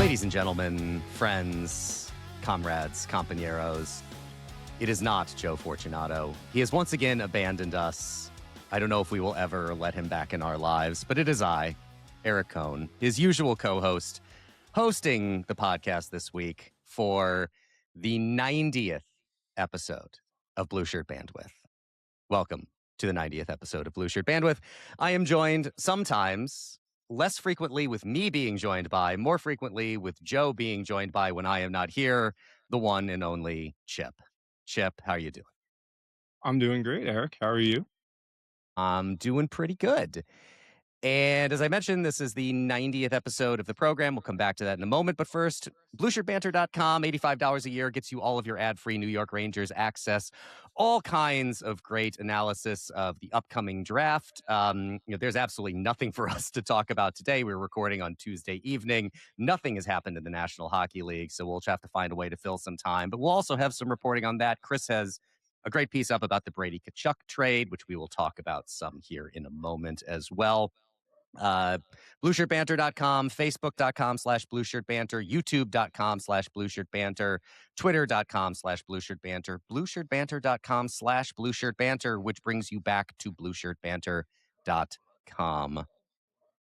Ladies and gentlemen, friends, comrades, compañeros, it is not Joe Fortunato. He has once again abandoned us. I don't know if we will ever let him back in our lives, but it is I, Eric Cohn, his usual co-host, hosting the podcast this week for the 90th episode of Blueshirt Bandwidth. Welcome to the 90th episode of Blueshirt Bandwidth. I am joined sometimes, less frequently with me being joined by, more frequently with Joe being joined by when I am not here, the one and only Chip. Chip, how are you doing? I'm doing great, Eric. How are you? I'm doing pretty good. And as I mentioned, this is the 90th episode of the program. We'll come back to that in a moment. But first, BlueshirtBanter.com, $85 a year, gets you all of your ad-free New York Rangers access, all kinds of great analysis of the upcoming draft. There's absolutely nothing for us to talk about today. We're recording on Tuesday evening. Nothing has happened in the National Hockey League, so we'll have to find a way to fill some time. But we'll also have some reporting on that. Chris has a great piece up about the Brady Tkachuk trade, which we will talk about some here in a moment as well. BlueshirtBanter.com, Facebook.com/BlueshirtBanter, YouTube.com/BlueshirtBanter, Twitter.com/BlueshirtBanter, BlueshirtBanter.com/BlueshirtBanter, which brings you back to BlueshirtBanter.com.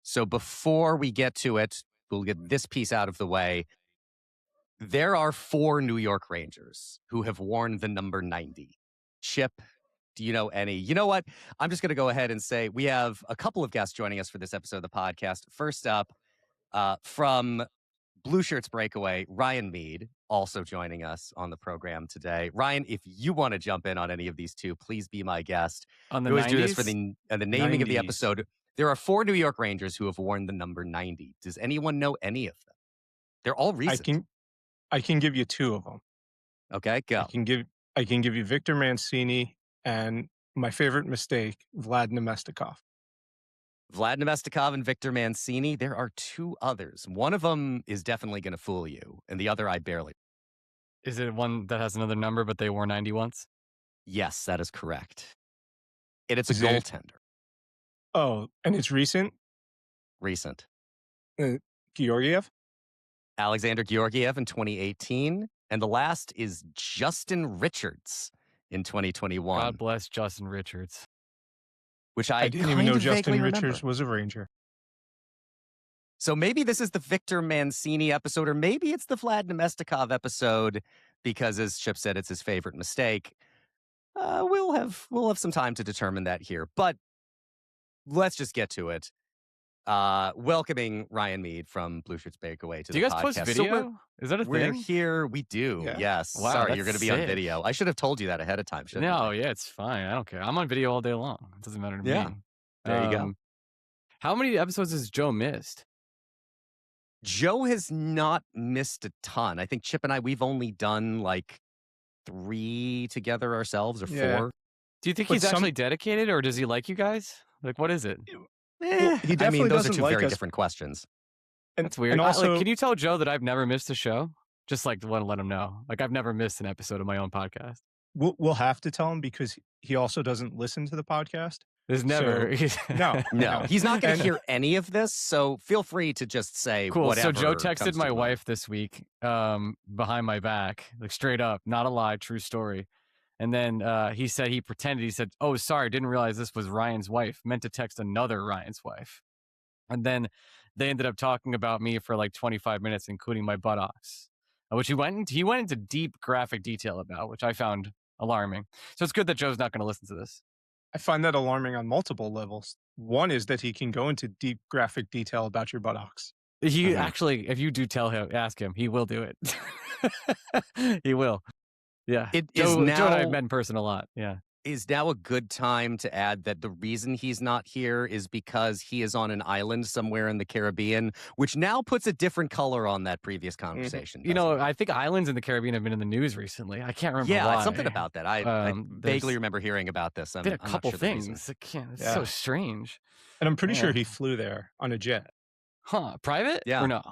So before we get to it, we'll get this piece out of the way. There are 4 New York Rangers who have worn the number 90. Chip, do you know any? You know what? I'm just going to go ahead and say we have a couple of guests joining us for this episode of the podcast. First up, from Blueshirts Breakaway, Ryan Mead, also joining us on the program today. Ryan, if you want to jump in on any of these two, please be my guest. On the we always 90s? do this for the naming 90s. of the episode. There are 4 New York Rangers who have worn the number 90. Does anyone know any of them? They're all recent. I can give you 2 of them. Okay, go. I can give you Victor Mancini and my favorite mistake, Vlad Nemestnikov. Vlad Nemestnikov and Victor Mancini. There are 2 others. One of them is definitely going to fool you, and the other I barely. Is it one that has another number, but they wore 90 once? Yes, that is correct. And it's a Is it- goaltender. Oh, and it's recent? Recent. Georgiev? Alexander Georgiev in 2018. And the last is Justin Richards in 2021. God bless Justin Richards. Which I didn't even know Justin Richards was a Ranger. So maybe this is the Victor Mancini episode, or maybe it's the Vlad Nemestnikov episode, because as Chip said, it's his favorite mistake. We'll have some time to determine that here, but let's just get to it. Welcoming Ryan Mead from Blueshirts Breakaway to the podcast. Do you guys post video? So is that a we're thing? here. We do. Yeah. Yes. Wow, Sorry, that's you're going to be on sick. video. I should have told you that ahead of time. Shouldn't No, I? yeah, it's fine. I don't care. I'm on video all day long. It doesn't matter to Yeah. me. There you go. How many episodes has Joe missed? Joe has not missed a ton. I think Chip and I, we've only done like 3 together ourselves, or 4. Yeah. Do you think But he's actually dedicated, or does he like you guys? Like, what is it? Well, he definitely those are doesn't 2 like very us. different questions. That's weird. And also, can you tell Joe that I've never missed a show? Just like to let him know. Like, I've never missed an episode of my own podcast. we'll have to tell him because he also doesn't listen to the podcast. There's never. No, he's not going to hear any of this, so feel free to just say Cool. whatever. So Joe comes texted to my mind. wife this week behind my back, like straight up, not a lie, true story. And then he said he pretended. He said, "Oh, sorry, didn't realize this was Ryan's wife. Meant to text another Ryan's wife." And then they ended up talking about me for like 25 minutes, including my buttocks, which he went into deep graphic detail about, which I found alarming. So it's good that Joe's not going to listen to this. I find that alarming on multiple levels. One is that he can go into deep graphic detail about your buttocks. He actually, if you do ask him, he will do it. He will. Yeah. Joe and I have met in person a lot. Yeah. Is now a good time to add that the reason he's not here is because he is on an island somewhere in the Caribbean, which now puts a different color on that previous conversation. You know, I think islands in the Caribbean have been in the news recently. I can't remember Yeah, why. something about that. I vaguely remember hearing about this. Did a couple things. It's so strange. And I'm pretty sure he flew there on a jet. Huh? Private? Yeah. Or no?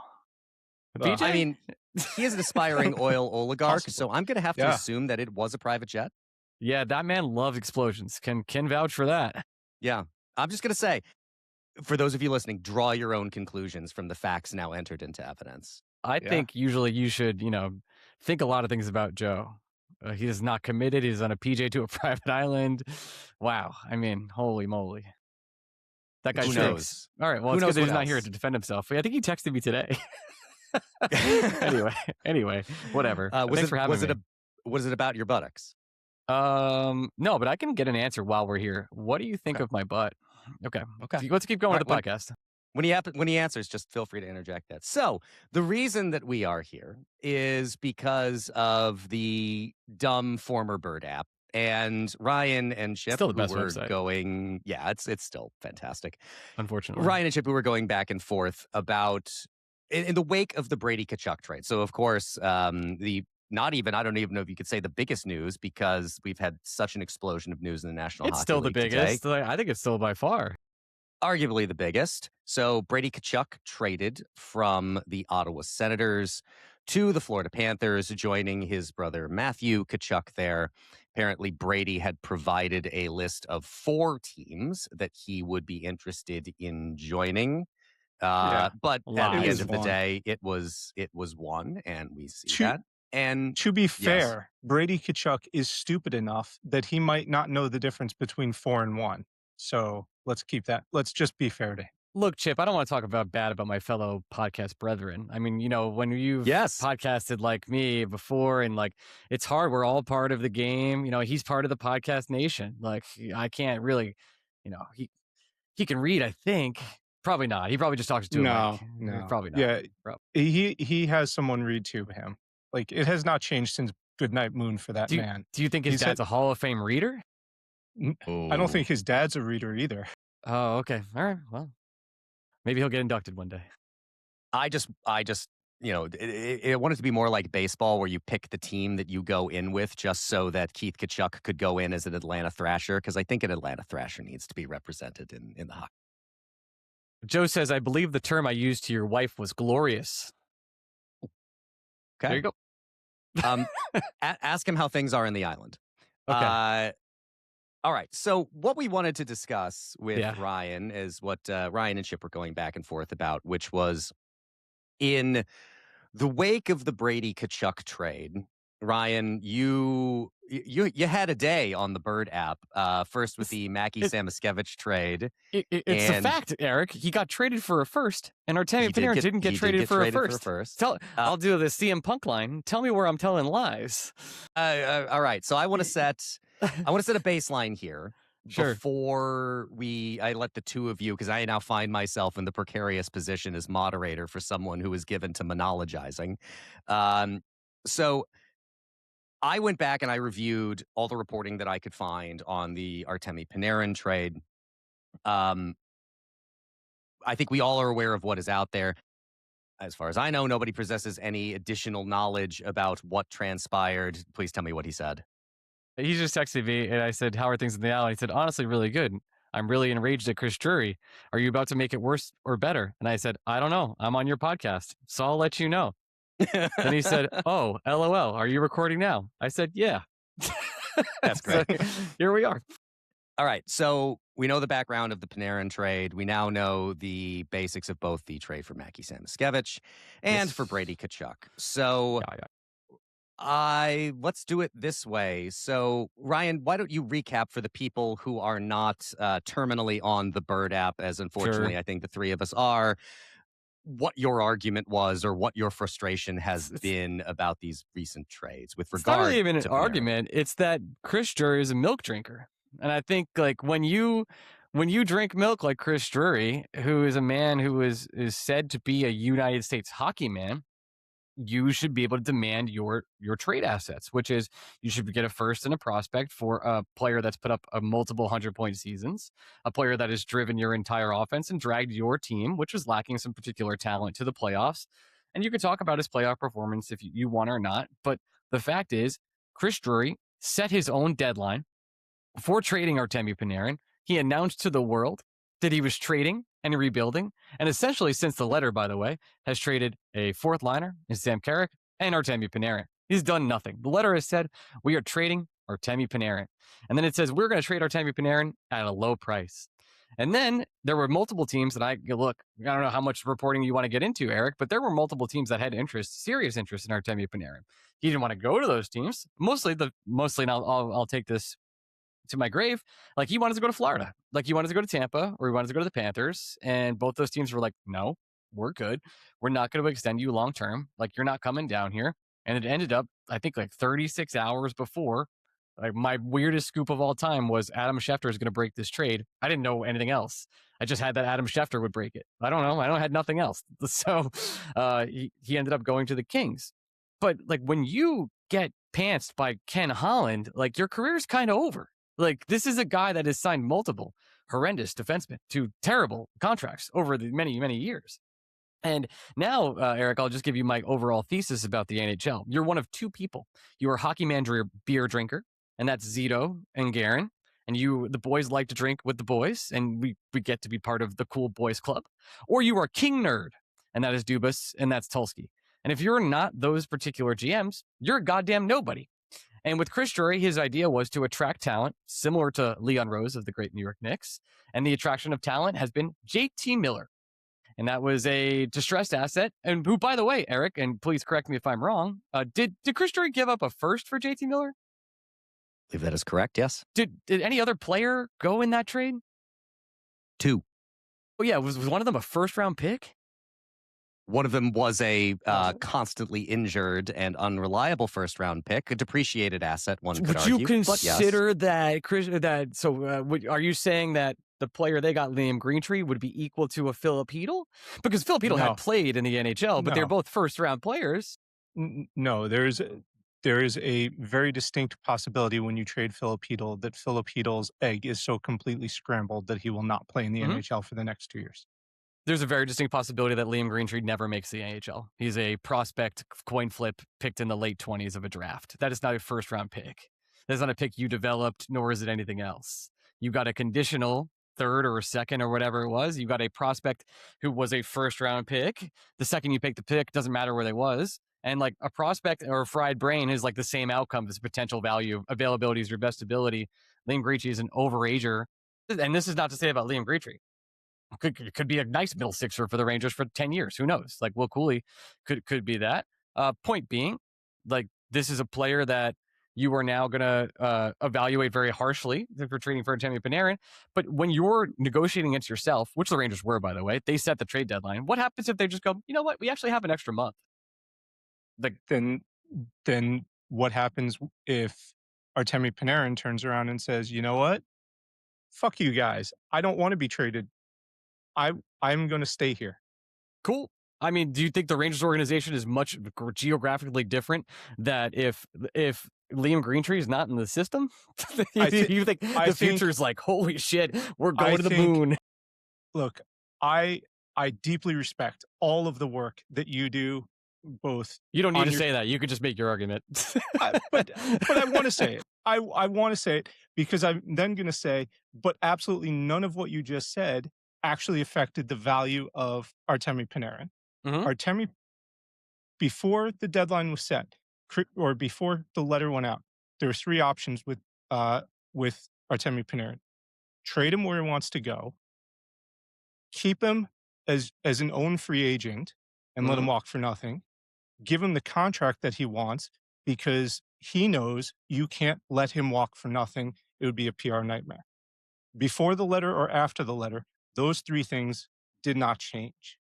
Well, BJ? I mean, he is an aspiring oil oligarch, Possible. so I'm going to have to assume that it was a private jet. Yeah, that man loves explosions. Can vouch for that. Yeah. I'm just going to say, for those of you listening, draw your own conclusions from the facts now entered into evidence. I think usually you should, think a lot of things about Joe. He is not committed. He's on a PJ to a private island. Wow. I mean, holy moly. That guy Who stinks. knows? All right. Well, Who it's good knows that he's what not here else? to defend himself. I think he texted me today. Anyway, whatever. Thanks for having me. Was it about your buttocks? No, but I can get an answer while we're here. What do you think of my butt? Okay. Let's keep going with the podcast. When he answers, just feel free to interject that. So the reason that we are here is because of the dumb former Bird app. And Ryan and Chip, Still the best who were website. going, it's still fantastic. Unfortunately, Ryan and Chip, who were going back and forth about in the wake of the Brady Tkachuk trade. So of course, I don't even know if you could say the biggest news, because we've had such an explosion of news in the National Hockey it's still the League today. biggest. I think it's still by far. Arguably the biggest. So Brady Tkachuk traded from the Ottawa Senators to the Florida Panthers, joining his brother Matthew Tkachuk there. Apparently, Brady had provided a list of 4 teams that he would be interested in joining. But at the end of the day, it was 1, and we see that. And to be fair, Brady Tkachuk is stupid enough that he might not know the difference between 4 and 1. So let's just be fair to him. Look, Chip, I don't want to talk bad about my fellow podcast brethren. I mean, when you've podcasted like me before, and like, it's hard. We're all part of the game. He's part of the podcast nation. Like, I can't really, he can read, I think. Probably not. He probably just talks to No. Probably not. Yeah, he has someone read to him. Like, it has not changed since Goodnight Moon for that man. Do you think his dad's a Hall of Fame reader? I don't think his dad's a reader either. Oh, okay. All right. Well, maybe he'll get inducted one day. I just I want it to be more like baseball, where you pick the team that you go in with, just so that Keith Tkachuk could go in as an Atlanta Thrasher, because I think an Atlanta Thrasher needs to be represented in the hockey. Joe says, I believe the term I used to your wife was glorious. Okay. There you go. Ask him how things are in the island. Okay. All right. So what we wanted to discuss with Ryan is what Ryan and Chip were going back and forth about, which was in the wake of the Brady Tkachuk trade. Ryan, you had a day on the Bird app, first with the Mackie Samoskevich trade. It's a fact, Eric. He got traded for a first, and Artemi Panarin didn't get traded for a first. I'll do the CM Punk line. Tell me where I'm telling lies. All right. So I want to set a baseline here. Sure. Before I let the two of you, because I now find myself in the precarious position as moderator for someone who is given to monologizing. So I went back and I reviewed all the reporting that I could find on the Artemi Panarin trade. I think we all are aware of what is out there. As far as I know, nobody possesses any additional knowledge about what transpired. Please tell me what he said. He just texted me, and I said, how are things in the island? He said, honestly, really good. I'm really enraged at Chris Drury. Are you about to make it worse or better? And I said, I don't know. I'm on your podcast, so I'll let you know. And he said, oh, LOL, are you recording now? I said, yeah. That's great. So, here we are. All right. So we know the background of the Panarin trade. We now know the basics of both the trade for Mackie Samoskevich and for Brady Tkachuk. So let's do it this way. So, Ryan, why don't you recap for the people who are not terminally on the Bird app, as unfortunately I think the three of us are, what your argument was or what your frustration has been about these recent trades with regard to It's not even an Panarin. argument. It's that Chris Drury is a milk drinker. And I think, like, when you drink milk like Chris Drury, who is a man who is said to be a United States hockey man, you should be able to demand your trade assets, which is you should get a first and a prospect for a player that's put up a multiple 100-point seasons, a player that has driven your entire offense and dragged your team, which was lacking some particular talent, to the playoffs. And you could talk about his playoff performance if you want or not. But the fact is, Chris Drury set his own deadline for trading Artemi Panarin. He announced to the world that he was trading and rebuilding, and essentially, since the letter, by the way, has traded a fourth liner in Sam Carrick and Artemi Panarin. He's done nothing. The letter has said, we are trading Artemi Panarin. And then it says, we're going to trade Artemi Panarin at a low price. And then there were multiple teams that I don't know how much reporting you want to get into, Eric, but there were multiple teams that had serious interest in Artemi Panarin. He didn't want to go to those teams. Mostly, and I'll take this to my grave. Like, he wanted to go to Florida. Like, he wanted to go to Tampa, or he wanted to go to the Panthers. And both those teams were like, no, we're good. We're not going to extend you long term. Like, you're not coming down here. And it ended up, I think, like 36 hours before. Like, my weirdest scoop of all time was Adam Schefter is going to break this trade. I didn't know anything else. I just had that Adam Schefter would break it. I don't know. I had nothing else. So he ended up going to the Kings. But like, when you get pantsed by Ken Holland, like, your career's kind of over. Like, this is a guy that has signed multiple horrendous defensemen to terrible contracts over the many, many years. And now, Eric, I'll just give you my overall thesis about the NHL. You're one of two people. You're a hockey manager beer drinker, and that's Zito and Guerin. And the boys like to drink with the boys, and we get to be part of the cool boys club. Or you are a king nerd, and that is Dubas, and that's Tulsky. And if you're not those particular GMs, you're a goddamn nobody. And with Chris Drury, his idea was to attract talent, similar to Leon Rose of the great New York Knicks. And the attraction of talent has been JT Miller. And that was a distressed asset. And who, by the way, Eric, and please correct me if I'm wrong, did Chris Drury give up a first for JT Miller? I believe that is correct, yes. Did any other player go in that trade? 2. Oh, yeah. Was one of them a first-round pick? One of them was a constantly injured and unreliable first-round pick, a depreciated asset, one could argue. Would you consider that, Chris, are you saying that the player they got, Liam Greentree, would be equal to a Philip Hedl? Because Philip Hedl had played in the NHL, but they're both first-round players. No, there is a very distinct possibility when you trade Philip Hedl that Philip Hedl's egg is so completely scrambled that he will not play in the NHL for the next 2 years. There's a very distinct possibility that Liam Greentree never makes the NHL. He's a prospect coin flip picked in the late 20s of a draft. That is not a first-round pick. That is not a pick you developed, nor is it anything else. You got a conditional third or second or whatever it was. You got a prospect who was a first-round pick. The second you pick the pick, doesn't matter where they was. And like, a prospect or a fried brain is like the same outcome as potential value. Availability is your best ability. Liam Greentree is an overager. And this is not to say about Liam Greentree. Could be a nice middle sixer for the Rangers for 10 years. Who knows? Like, Will Cooley could be that. Point being, like, this is a player that you are now going to evaluate very harshly if you're trading for Artemi Panarin. But when you're negotiating against yourself, which the Rangers were, by the way, they set the trade deadline. What happens if they just go, you know what? We actually have an extra month. Like, then what happens if Artemi Panarin turns around and says, you know what? Fuck you guys. I don't want to be traded. I'm going to stay here. Cool. I mean, do you think the Rangers organization is much geographically different that if Liam Greentree is not in the system? You think the future is like, holy shit, we're going to the moon? Look, I deeply respect all of the work that you do. Both. You don't need to say that. You could just make your argument. but I want to say it. I want to say it because I'm then going to say, but absolutely none of what you just said actually affected the value of Artemi Panarin. Artemi, before the deadline was set, or before the letter went out, there were 3 options with Artemi Panarin: trade him where he wants to go, keep him as an own free agent and let him walk for nothing, give him the contract that he wants because he knows you can't let him walk for nothing. It would be a PR nightmare. Before the letter or after the letter, those 3 things did not change.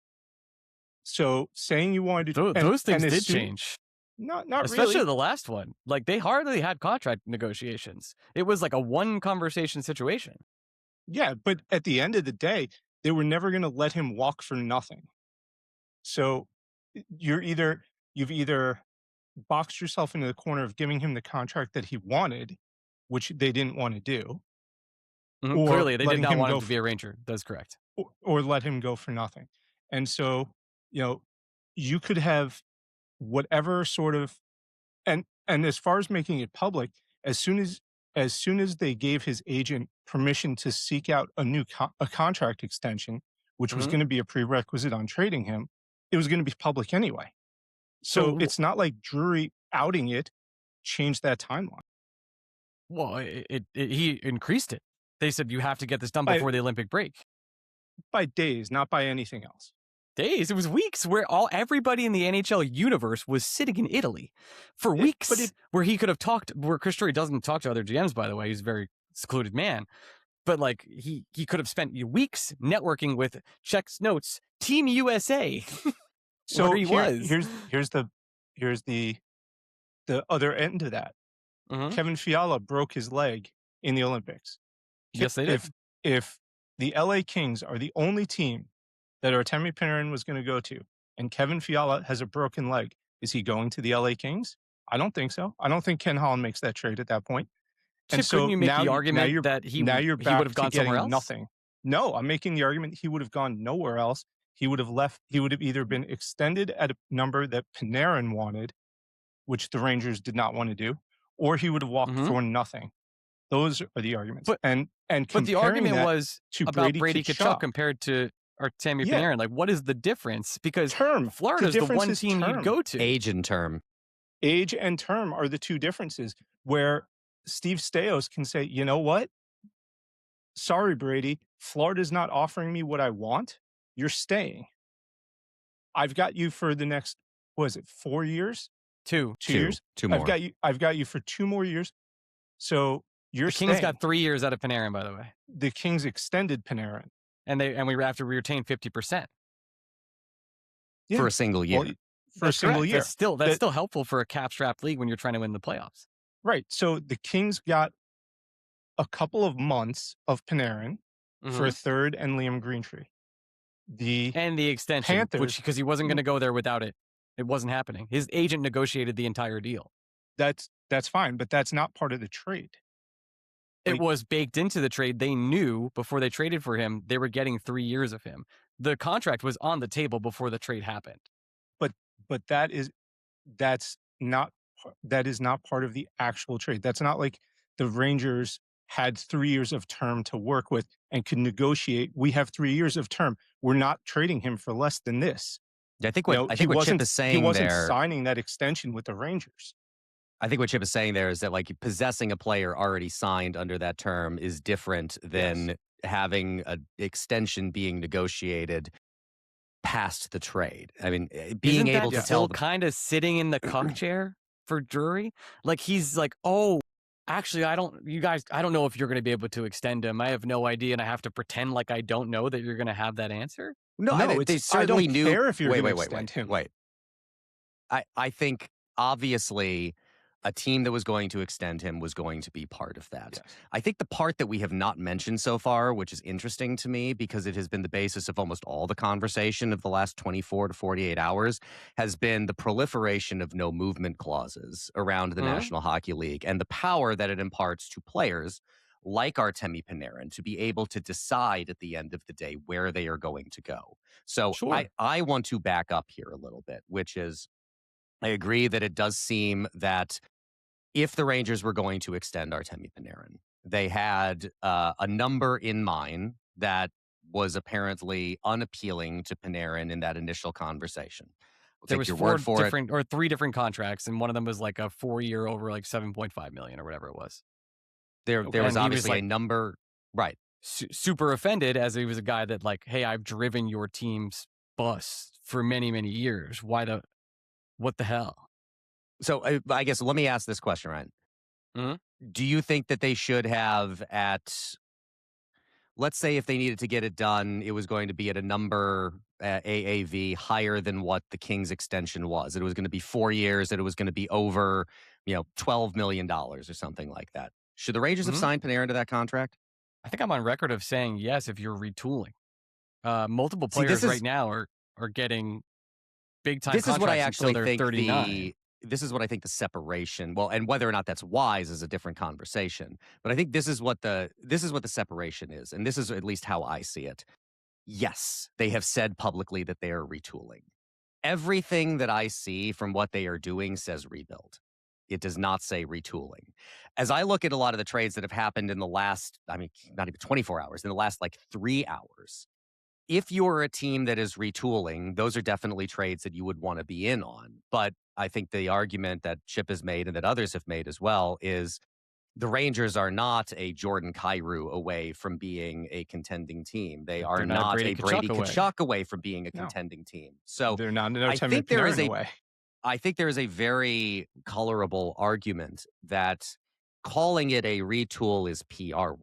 So saying you wanted to... Those things did change. Not Especially really. the last one. Like, they hardly had contract negotiations. It was like a one conversation situation. Yeah, but at the end of the day, they were never going to let him walk for nothing. So you've either boxed yourself into the corner of giving him the contract that he wanted, which they didn't want to do. Clearly, they did not want him to be a Ranger. That's correct. Or let him go for nothing. And so, you could have whatever sort of, and as far as making it public, as soon as they gave his agent permission to seek out a contract extension, which was going to be a prerequisite on trading him, it was going to be public anyway. So it's not like Drury outing it changed that timeline. Well, he increased it. They said you have to get this done before the Olympic break. By days, not by anything else. Days. It was weeks where everybody in the NHL universe was sitting in Italy for weeks, where he could have talked. Where Chris Drury doesn't talk to other GMs, by the way. He's a very secluded man. But like he could have spent weeks networking with Czech's notes, Team USA. So was. Here's the other end of that. Mm-hmm. Kevin Fiala broke his leg in the Olympics. Yes, they did. If the LA Kings are the only team that Artemi Panarin was going to go to, and Kevin Fiala has a broken leg, is he going to the LA Kings? I don't think so. I don't think Ken Holland makes that trade at that point. And so couldn't you make the argument that he would have gone somewhere else? Nothing. No, I'm making the argument he would have gone nowhere else. He would have left. He would have either been extended at a number that Panarin wanted, which the Rangers did not want to do, or he would have walked for nothing. Those are the arguments. But the argument was about Brady Tkachuk compared to Artemi Panarin. Like, what is the difference? Because Florida's the one team you'd go to. Age and term. Age and term are the two differences where Steve Stais can say, you know what? Sorry, Brady, Florida's not offering me what I want. You're staying. I've got you for the next, 4 years? Two years? Two more. I've got you for 2 more years. So you're staying. The Kings got 3 years out of Panarin, by the way. The Kings extended Panarin. And we have to retain 50%. For a single year. Well, for a single year. That's still helpful for a cap-strapped league when you're trying to win the playoffs. Right. So the Kings got a couple of months of Panarin for a third and Liam Greentree. And the extension, Panthers, because he wasn't going to go there without it. It wasn't happening. His agent negotiated the entire deal. That's fine, but that's not part of the trade. It was baked into the trade. They knew before they traded for him, they were getting 3 years of him. The contract was on the table before the trade happened. But that is not part of the actual trade. That's not like the Rangers had 3 years of term to work with and could negotiate. We have 3 years of term. We're not trading him for less than this. I think what Chip is saying there, he wasn't signing that extension with the Rangers. I think what Chip is saying there is that like possessing a player already signed under that term is different than having an extension being negotiated past the trade. I mean, being able to tell kind of sitting in the cuck chair for Drury, like he's like, oh, actually, I don't know if you're going to be able to extend him. I have no idea, and I have to pretend like I don't know that you're going to have that answer. No, they certainly knew. Care if you're going to extend him. Wait. I think obviously a team that was going to extend him was going to be part of that. Yes. I think the part that we have not mentioned so far, which is interesting to me because it has been the basis of almost all the conversation of the last 24 to 48 hours, has been the proliferation of no movement clauses around the National Hockey League and the power that it imparts to players like Artemi Panarin to be able to decide at the end of the day where they are going to go. So I want to back up here a little bit, which is I agree that it does seem that if the Rangers were going to extend Artemi Panarin, they had a number in mind that was apparently unappealing to Panarin in that initial conversation. There was 3 different contracts, and one of them was like a 4-year over like $7.5 million or whatever it was. There was obviously a number, right? Super offended, as he was a guy that like, hey, I've driven your team's bus for many, many years. What the hell? So I guess let me ask this question, Ryan. Do you think that they should have let's say if they needed to get it done, it was going to be at a number AAV higher than what the Kings extension was. It was going to be 4 years, that it was going to be over, $12 million or something like that. Should the Rangers have signed Panarin to that contract? I think I'm on record of saying yes if you're retooling. Multiple players right now are getting big time. This is what I actually think 39. This is what I think the separation. Well, and whether or not that's wise is a different conversation. But I think this is what the separation is, and this is at least how I see it. Yes, they have said publicly that they are retooling. Everything that I see from what they are doing says rebuild. It does not say retooling. As I look at a lot of the trades that have happened in the last, not even 24 hours, in the last 3 hours, if you're a team that is retooling, those are definitely trades that you would want to be in on. But I think the argument that Chip has made and that others have made as well is the Rangers are not a Jordan Kyrou away from being a contending team. They are not a Brady Tkachuk away from being a contending team. So they're not an I think there is away. I think there is a very colorable argument that calling it a retool is PR.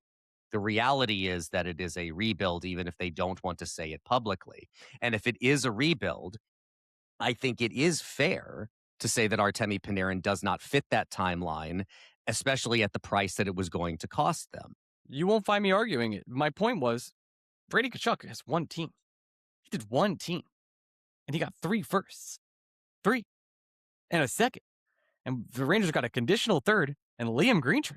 The reality is that it is a rebuild, even if they don't want to say it publicly. And if it is a rebuild, I think it is fair to say that Artemi Panarin does not fit that timeline, especially at the price that it was going to cost them. You won't find me arguing it. My point was, Brady Tkachuk has one team. He did one team. And he got 3 firsts. 3. And a second. And the Rangers got a conditional third and Liam Greentree.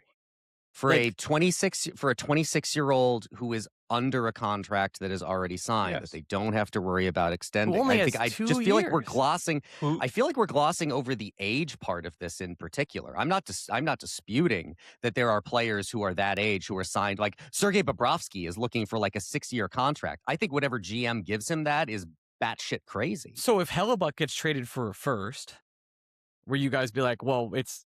For a 26-year-old who is under a contract that is already signed, that they don't have to worry about extending. I just feel like we're glossing. I feel like we're glossing over the age part of this in particular. I'm not disputing that there are players who are that age who are signed. Like Sergei Bobrovsky is looking for like a 6-year contract. I think whatever GM gives him that is batshit crazy. So if Hellebuck gets traded for a first, will you guys be like, well, it's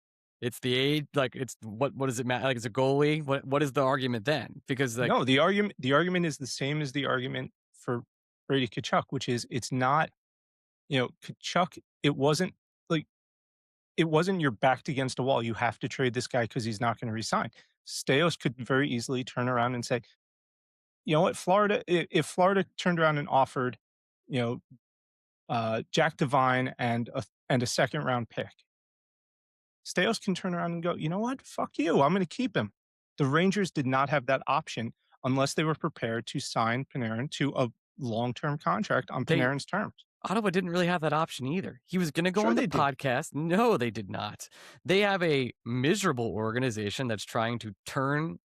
the age, like it's what does it matter? Like it's a goalie. What is the argument then? Because like, no, the argument is the same as the argument for Brady Tkachuk, which is it's not, Tkachuk. It wasn't you're backed against a wall. You have to trade this guy because he's not going to resign. Staios could very easily turn around and say, you know what, Florida. If Florida turned around and offered, Jack Devine and a second round pick, Staios can turn around and go, you know what? Fuck you. I'm going to keep him. The Rangers did not have that option unless they were prepared to sign Panarin to a long-term contract on Panarin's terms. Ottawa didn't really have that option either. He was going to go on the podcast. No, they did not. They have a miserable organization that's trying to turn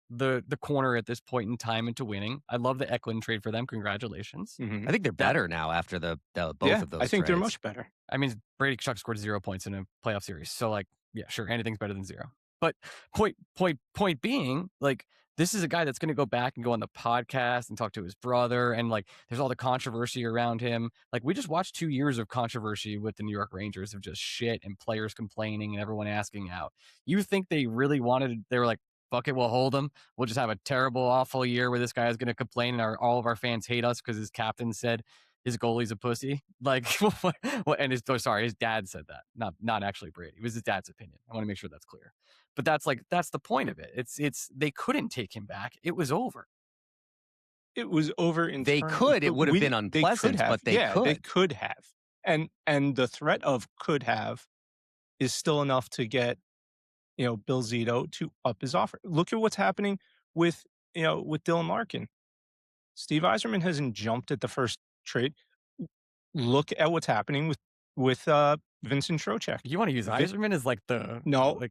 the corner at this point in time into winning. I love the Eklund trade for them. Congratulations. Mm-hmm. I think they're better now after the both of those I think trades. They're much better. I mean, Brady Tkachuk scored 0 points in a playoff series. So like, yeah, sure. Anything's better than 0. But point being, like, this is a guy that's going to go back and go on the podcast and talk to his brother. And like, there's all the controversy around him. Like, we just watched 2 years of controversy with the New York Rangers of just shit and players complaining and everyone asking out. You think they really they were like, fuck it, we'll hold him. We'll just have a terrible, awful year where this guy is going to complain and all of our fans hate us because his captain said his goalie's a pussy. Like, and his dad said that. Not actually Brady. It was his dad's opinion. I want to make sure that's clear. But that's the point of it. It's they couldn't take him back. It was over. It was over. They could. It would have been unpleasant, but they could. They could have. And the threat of could have is still enough to get, Bill Zito to up his offer. Look at what's happening with Dylan Larkin. Steve Yzerman hasn't jumped at the first trade. Look at what's happening with Vincent Trocheck. You want to use Yzerman as like the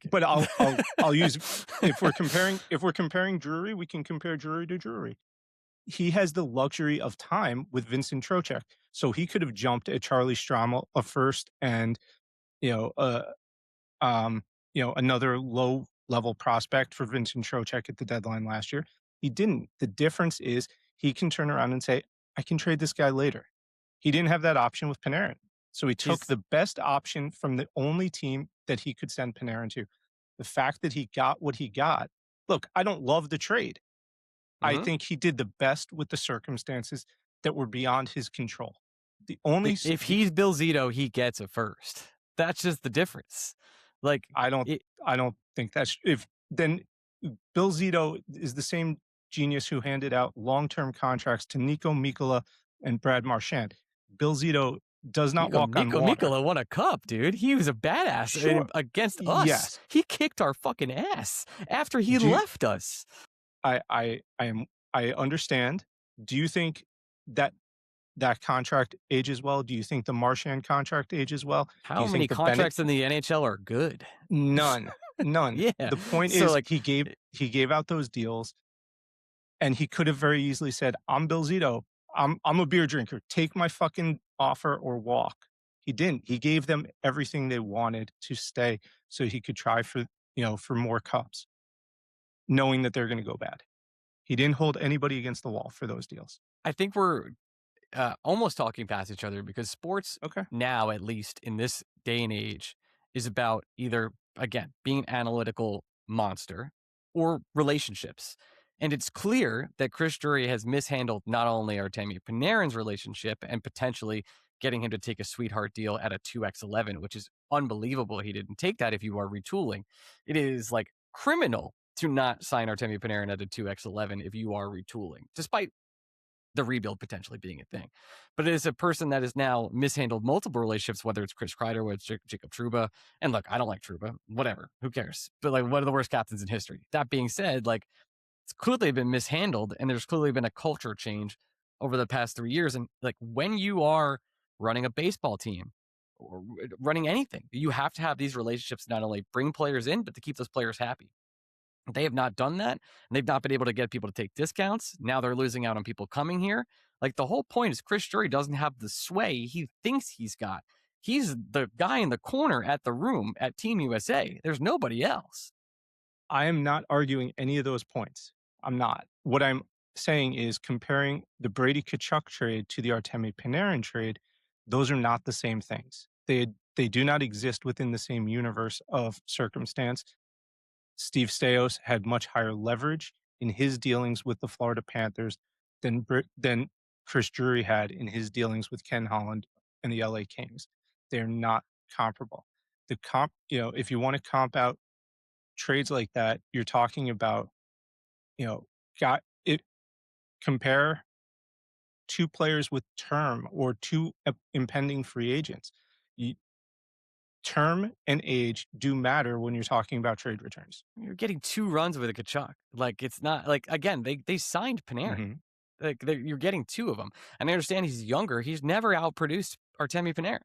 but I'll use if we're comparing Drury, we can compare Drury to Drury. He has the luxury of time with Vincent Trocheck, so he could have jumped at Charlie Strommel a first and another low level prospect for Vincent Trocheck at the deadline last year. He didn't. The difference is he can turn around and say, I can trade this guy later. He didn't have that option with Panarin. So he took the best option from the only team that he could send Panarin to. The fact that he got what he got. Look, I don't love the trade. I think he did the best with the circumstances that were beyond his control. The only if he's Bill Zito, he gets a first. That's just the difference. Like I don't think that's then Bill Zito is the same genius who handed out long-term contracts to Nico Mikkola and Brad Marchand. Bill Zito does not walk on water. Mikkola won a cup, dude. He was a badass against us. Yes. He kicked our fucking ass after he left us. I understand. Do you think that contract ages well? Do you think the Marchand contract ages well? How many contracts in the NHL are good? None. Yeah. The point is, like, he gave out those deals, and he could have very easily said, "I'm Bill Zito. I'm a beer drinker. Take my fucking offer or walk." He didn't. He gave them everything they wanted to stay, so he could try for more cups, knowing that they're going to go bad. He didn't hold anybody against the wall for those deals. I think we're almost talking past each other because sports now, at least in this day and age, is about either, again, being analytical monster or relationships. And it's clear that Chris Drury has mishandled not only Artemi Panarin's relationship and potentially getting him to take a sweetheart deal at a 2x11, which is unbelievable. He didn't take that if you are retooling. It is like criminal to not sign Artemi Panarin at a 2x11 if you are retooling, despite the rebuild potentially being a thing. But it is a person that has now mishandled multiple relationships, whether it's Chris Kreider, whether it's Jacob Trouba. And look, I don't like Trouba, whatever, who cares? But like, one of the worst captains in history. That being said, like, it's clearly been mishandled, and there's clearly been a culture change over the past 3 years. And like, when you are running a baseball team or running anything, you have to have these relationships, not only bring players in, but to keep those players happy. They have not done that, and they've not been able to get people to take discounts. Now they're losing out on people coming here. Like, the whole point is Chris Drury doesn't have the sway he thinks he's got. He's the guy in the corner at the room at Team USA. There's nobody else. I am not arguing any of those points. I'm not. What I'm saying is comparing the Brady Tkachuk trade to the Artemi Panarin trade, those are not the same things. They do not exist within the same universe of circumstance. Steve Stais had much higher leverage in his dealings with the Florida Panthers than Chris Drury had in his dealings with Ken Holland and the LA Kings. They're not comparable. If you want to comp out trades like that, you're talking about, compare two players with term or two impending free agents. Term and age do matter when you're talking about trade returns. You're getting 2 runs with a Tkachuk. Like, it's not like, again, they signed Panarin. Like, you're getting 2 of them. And I understand he's younger. He's never outproduced Artemi Panarin.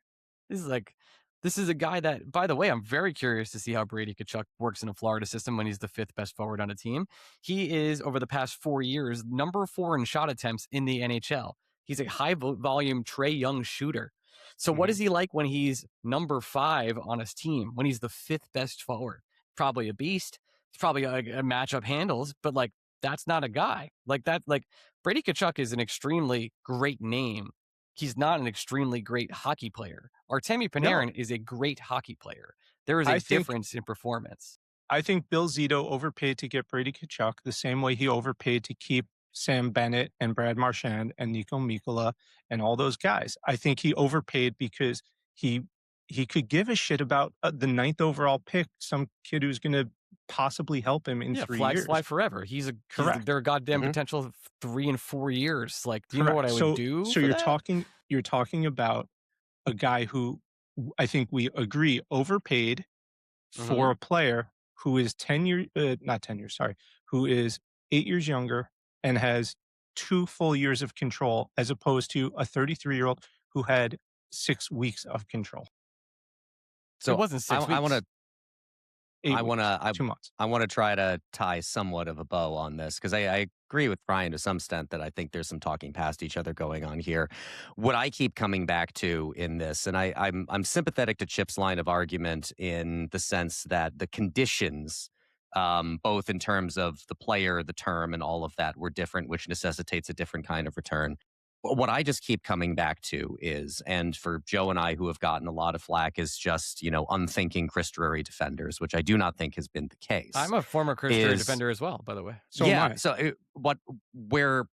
This is a guy that, by the way, I'm very curious to see how Brady Tkachuk works in a Florida system when he's the 5th best forward on a team. He is, over the past 4 years, number 4 in shot attempts in the NHL. He's a high volume Trae Young shooter. So what is he like when he's number 5 on his team, when he's the 5th best forward? Probably a beast. It's probably a matchup handles, but like, that's not a guy like that. Like, Brady Tkachuk is an extremely great name. He's not an extremely great hockey player. Artemi Panarin is a great hockey player. There is a difference in performance. I think Bill Zito overpaid to get Brady Tkachuk the same way he overpaid to keep Sam Bennett and Brad Marchand and Nico Mikkola and all those guys. I think he overpaid because he could give a shit about the 9th overall pick, some kid who's going to possibly help him in 3 years. Fly forever. Correct. They're a goddamn potential of 3 and 4 years. Like, do you know what I would do? So you're talking about a guy who I think we agree overpaid for a player who is 10 years, not 10 years, sorry, who is 8 years younger and has 2 full years of control, as opposed to a 33-year-old who had 6 weeks of control. So it wasn't 6 weeks. I want 2 months. I want to try to tie somewhat of a bow on this, because I agree with Brian to some extent that I think there's some talking past each other going on here. What I keep coming back to in this, and I'm sympathetic to Chip's line of argument in the sense that the conditions, both in terms of the player, the term, and all of that, were different, which necessitates a different kind of return. What I just keep coming back to is, and for Joe and I who have gotten a lot of flack, is just, unthinking Chris Drury defenders, which I do not think has been the case. I'm a former Chris Drury defender as well, by the way. So am I.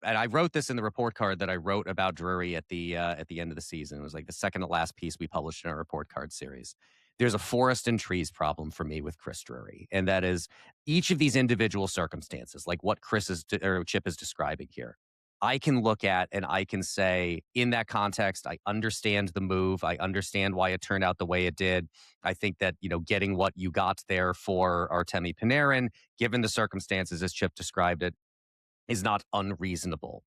And I wrote this in the report card that I wrote about Drury at the end of the season. It was like the second to last piece we published in our report card series. There's a forest and trees problem for me with Chris Drury, and that is each of these individual circumstances, like what Chip is describing here. I can look at and I can say, in that context, I understand the move. I understand why it turned out the way it did. I think that, getting what you got there for Artemi Panarin, given the circumstances as Chip described it, is not unreasonable.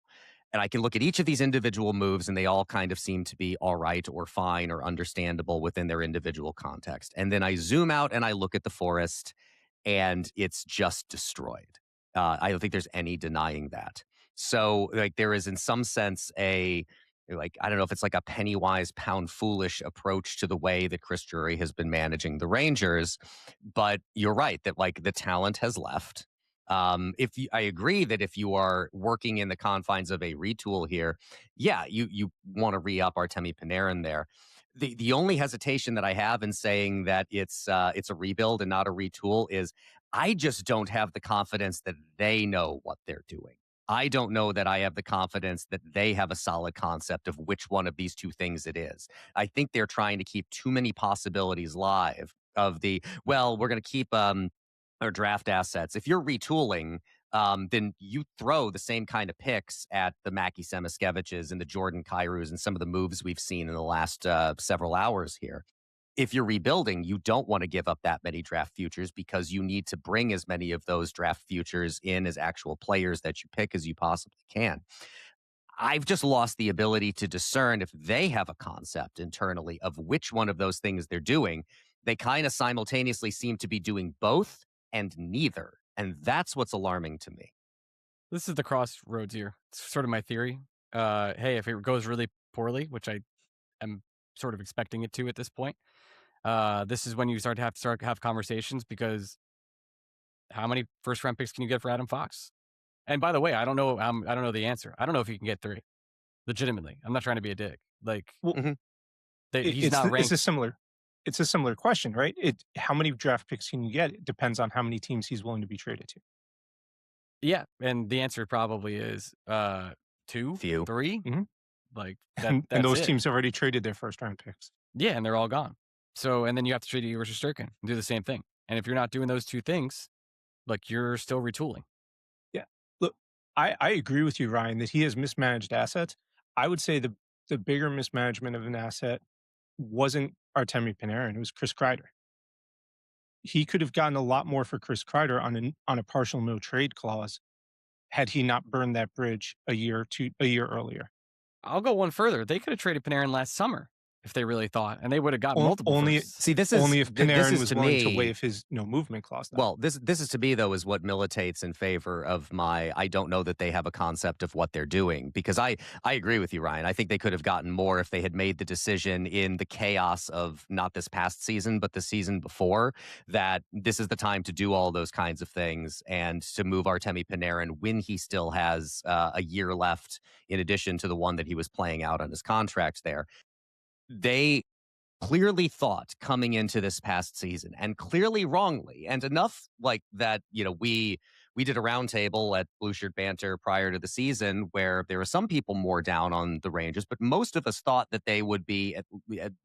And I can look at each of these individual moves and they all kind of seem to be all right or fine or understandable within their individual context. And then I zoom out and I look at the forest and it's just destroyed. I don't think there's any denying that. So, like, there is in some sense I don't know if it's like a penny wise, pound foolish approach to the way that Chris Drury has been managing the Rangers. But you're right that, like, the talent has left. I agree that if you are working in the confines of a retool here, yeah, you want to re-up Artemi Panarin there. The only hesitation that I have in saying that it's a rebuild and not a retool is I just don't have the confidence that they know what they're doing. I don't know that I have the confidence that they have a solid concept of which one of these two things it is. I think they're trying to keep too many possibilities live of we're going to keep our draft assets. If you're retooling, then you throw the same kind of picks at the Mackie Semiskeviches and the Jordan Kyrous and some of the moves we've seen in the last several hours here. If you're rebuilding, you don't want to give up that many draft futures because you need to bring as many of those draft futures in as actual players that you pick as you possibly can. I've just lost the ability to discern if they have a concept internally of which one of those things they're doing. They kind of simultaneously seem to be doing both and neither. And that's what's alarming to me. This is the crossroads here. It's sort of my theory. Hey, if it goes really poorly, which I am sort of expecting it to at this point, this is when you start to have conversations, because how many first round picks can you get for Adam Fox? And by the way, I don't know the answer. I don't know if he can get 3. Legitimately, I'm not trying to be a dick. Like, he's not ranked. It's a similar question, right? How many draft picks can you get? It depends on how many teams he's willing to be traded to. Yeah, and the answer probably is 2, Few. 3. Mm-hmm. Like and those teams have already traded their first round picks. Yeah, and they're all gone. So, and then you have to trade Igor Shesterkin and do the same thing. And if you're not doing those two things, like, you're still retooling. Yeah. Look, I agree with you, Ryan, that he has mismanaged assets. I would say the bigger mismanagement of an asset wasn't Artemi Panarin. It was Chris Kreider. He could have gotten a lot more for Chris Kreider on a partial no trade clause had he not burned that bridge a year earlier. I'll go one further. They could have traded Panarin last summer if they really thought, and they would have got multiple. Only if Panarin was willing to waive his no movement clause. Though. Well, this is to me, though, is what militates in favor of I don't know that they have a concept of what they're doing, because I agree with you, Ryan. I think they could have gotten more if they had made the decision in the chaos of not this past season, but the season before, that this is the time to do all those kinds of things and to move Artemi Panarin when he still has a year left, in addition to the one that he was playing out on his contract there. They clearly thought coming into this past season, and clearly wrongly, and enough like that, we did a roundtable at Blueshirt Banter prior to the season where there were some people more down on the Rangers, but most of us thought that they would be at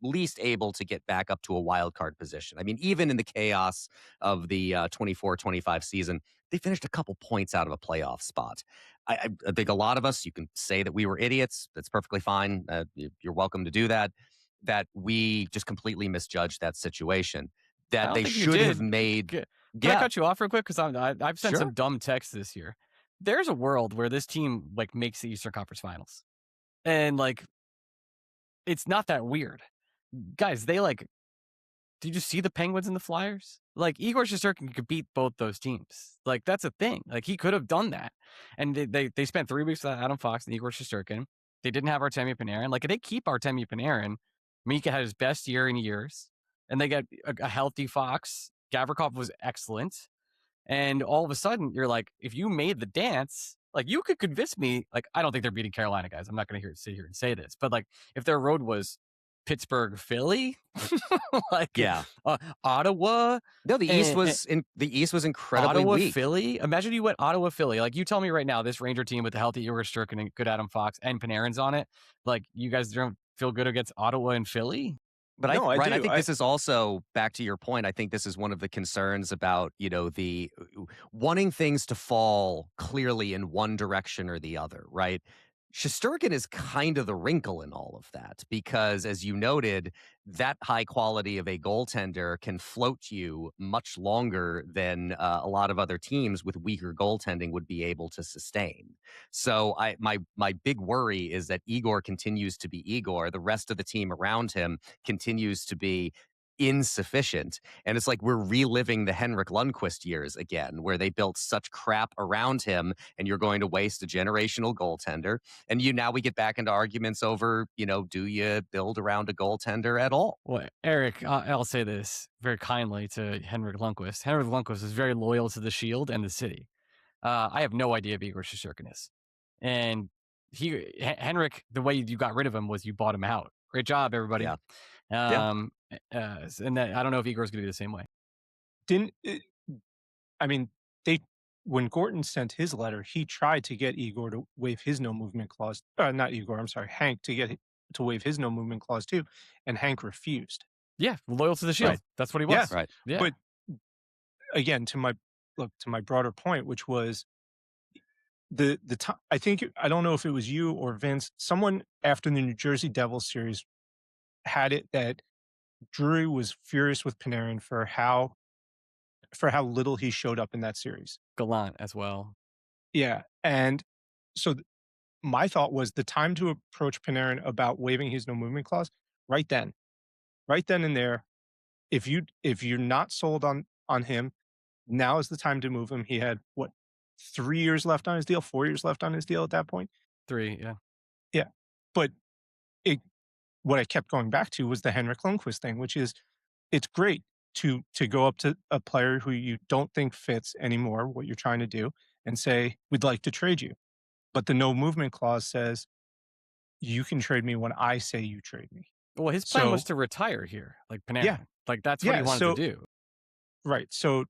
least able to get back up to a wild card position. I mean, even in the chaos of the 24-25 season, they finished a couple points out of a playoff spot. I think a lot of us, you can say that we were idiots. That's perfectly fine. You're welcome to do that. That we just completely misjudged that situation. That they should have made. Can I cut you off real quick? Because I've sent some dumb texts this year. There's a world where this team makes the Eastern Conference Finals, and it's not that weird, guys. Did you see the Penguins and the Flyers? Igor Shesterkin could beat both those teams. That's a thing. He could have done that, and they spent 3 weeks without Adam Fox and Igor Shesterkin. They didn't have Artemi Panarin. If they keep Artemi Panarin, Mika had his best year in years, and they got a healthy Fox. Gavrikov was excellent, and all of a sudden, you're if you made the dance, you could convince me. I don't think they're beating Carolina, guys. I'm not going to sit here and say this, but if their road was Pittsburgh, Philly, Ottawa. No, the East was incredibly Ottawa, weak. Philly. Imagine you went Ottawa, Philly. You tell me right now, this Ranger team with the healthy Igor Shesterkin and good Adam Fox and Panarin's on it. You guys don't feel good against Ottawa and Philly? But I think this is also, back to your point, I think this is one of the concerns about, the wanting things to fall clearly in one direction or the other, right? Shesterkin is kind of the wrinkle in all of that, because, as you noted, that high quality of a goaltender can float you much longer than a lot of other teams with weaker goaltending would be able to sustain. So my big worry is that Igor continues to be Igor. The rest of the team around him continues to be insufficient, and it's we're reliving the Henrik Lundqvist years again, where they built such crap around him, and you're going to waste a generational goaltender. And now we get back into arguments over, do you build around a goaltender at all? Well, Eric, I'll say this very kindly to Henrik Lundqvist. Henrik Lundqvist is very loyal to the Shield and the city. I have no idea who Igor Shesterkin is, and Henrik, the way you got rid of him was you bought him out. Great job, everybody. And that, I don't know if Igor's going to be the same way. I mean, when Gorton sent his letter, he tried to get Igor to waive his no movement clause. Not Igor, I'm sorry, Hank to waive his no movement clause too, and Hank refused. Yeah, loyal to the Shield. Right. That's what he Yeah. was. Right. Yeah. But again, to my broader point, which was the time. I don't know if it was you or Vince. Someone after the New Jersey Devils series had it that Drury was furious with Panarin for how little he showed up in that series. Gallant as well. Yeah, and so my thought was the time to approach Panarin about waiving his no movement clause right then and there. If you're not sold on him, now is the time to move him. He had 3 years left on his deal, 4 years left on his deal at that point. 3, yeah. Yeah, but what I kept going back to was the Henrik Lundqvist thing, which is it's great to go up to a player who you don't think fits anymore what you're trying to do and say, we'd like to trade you. But the no movement clause says you can trade me when I say you trade me. Well, his plan was to retire here, like Panarin. Yeah. Like that's what he wanted to do. Right. So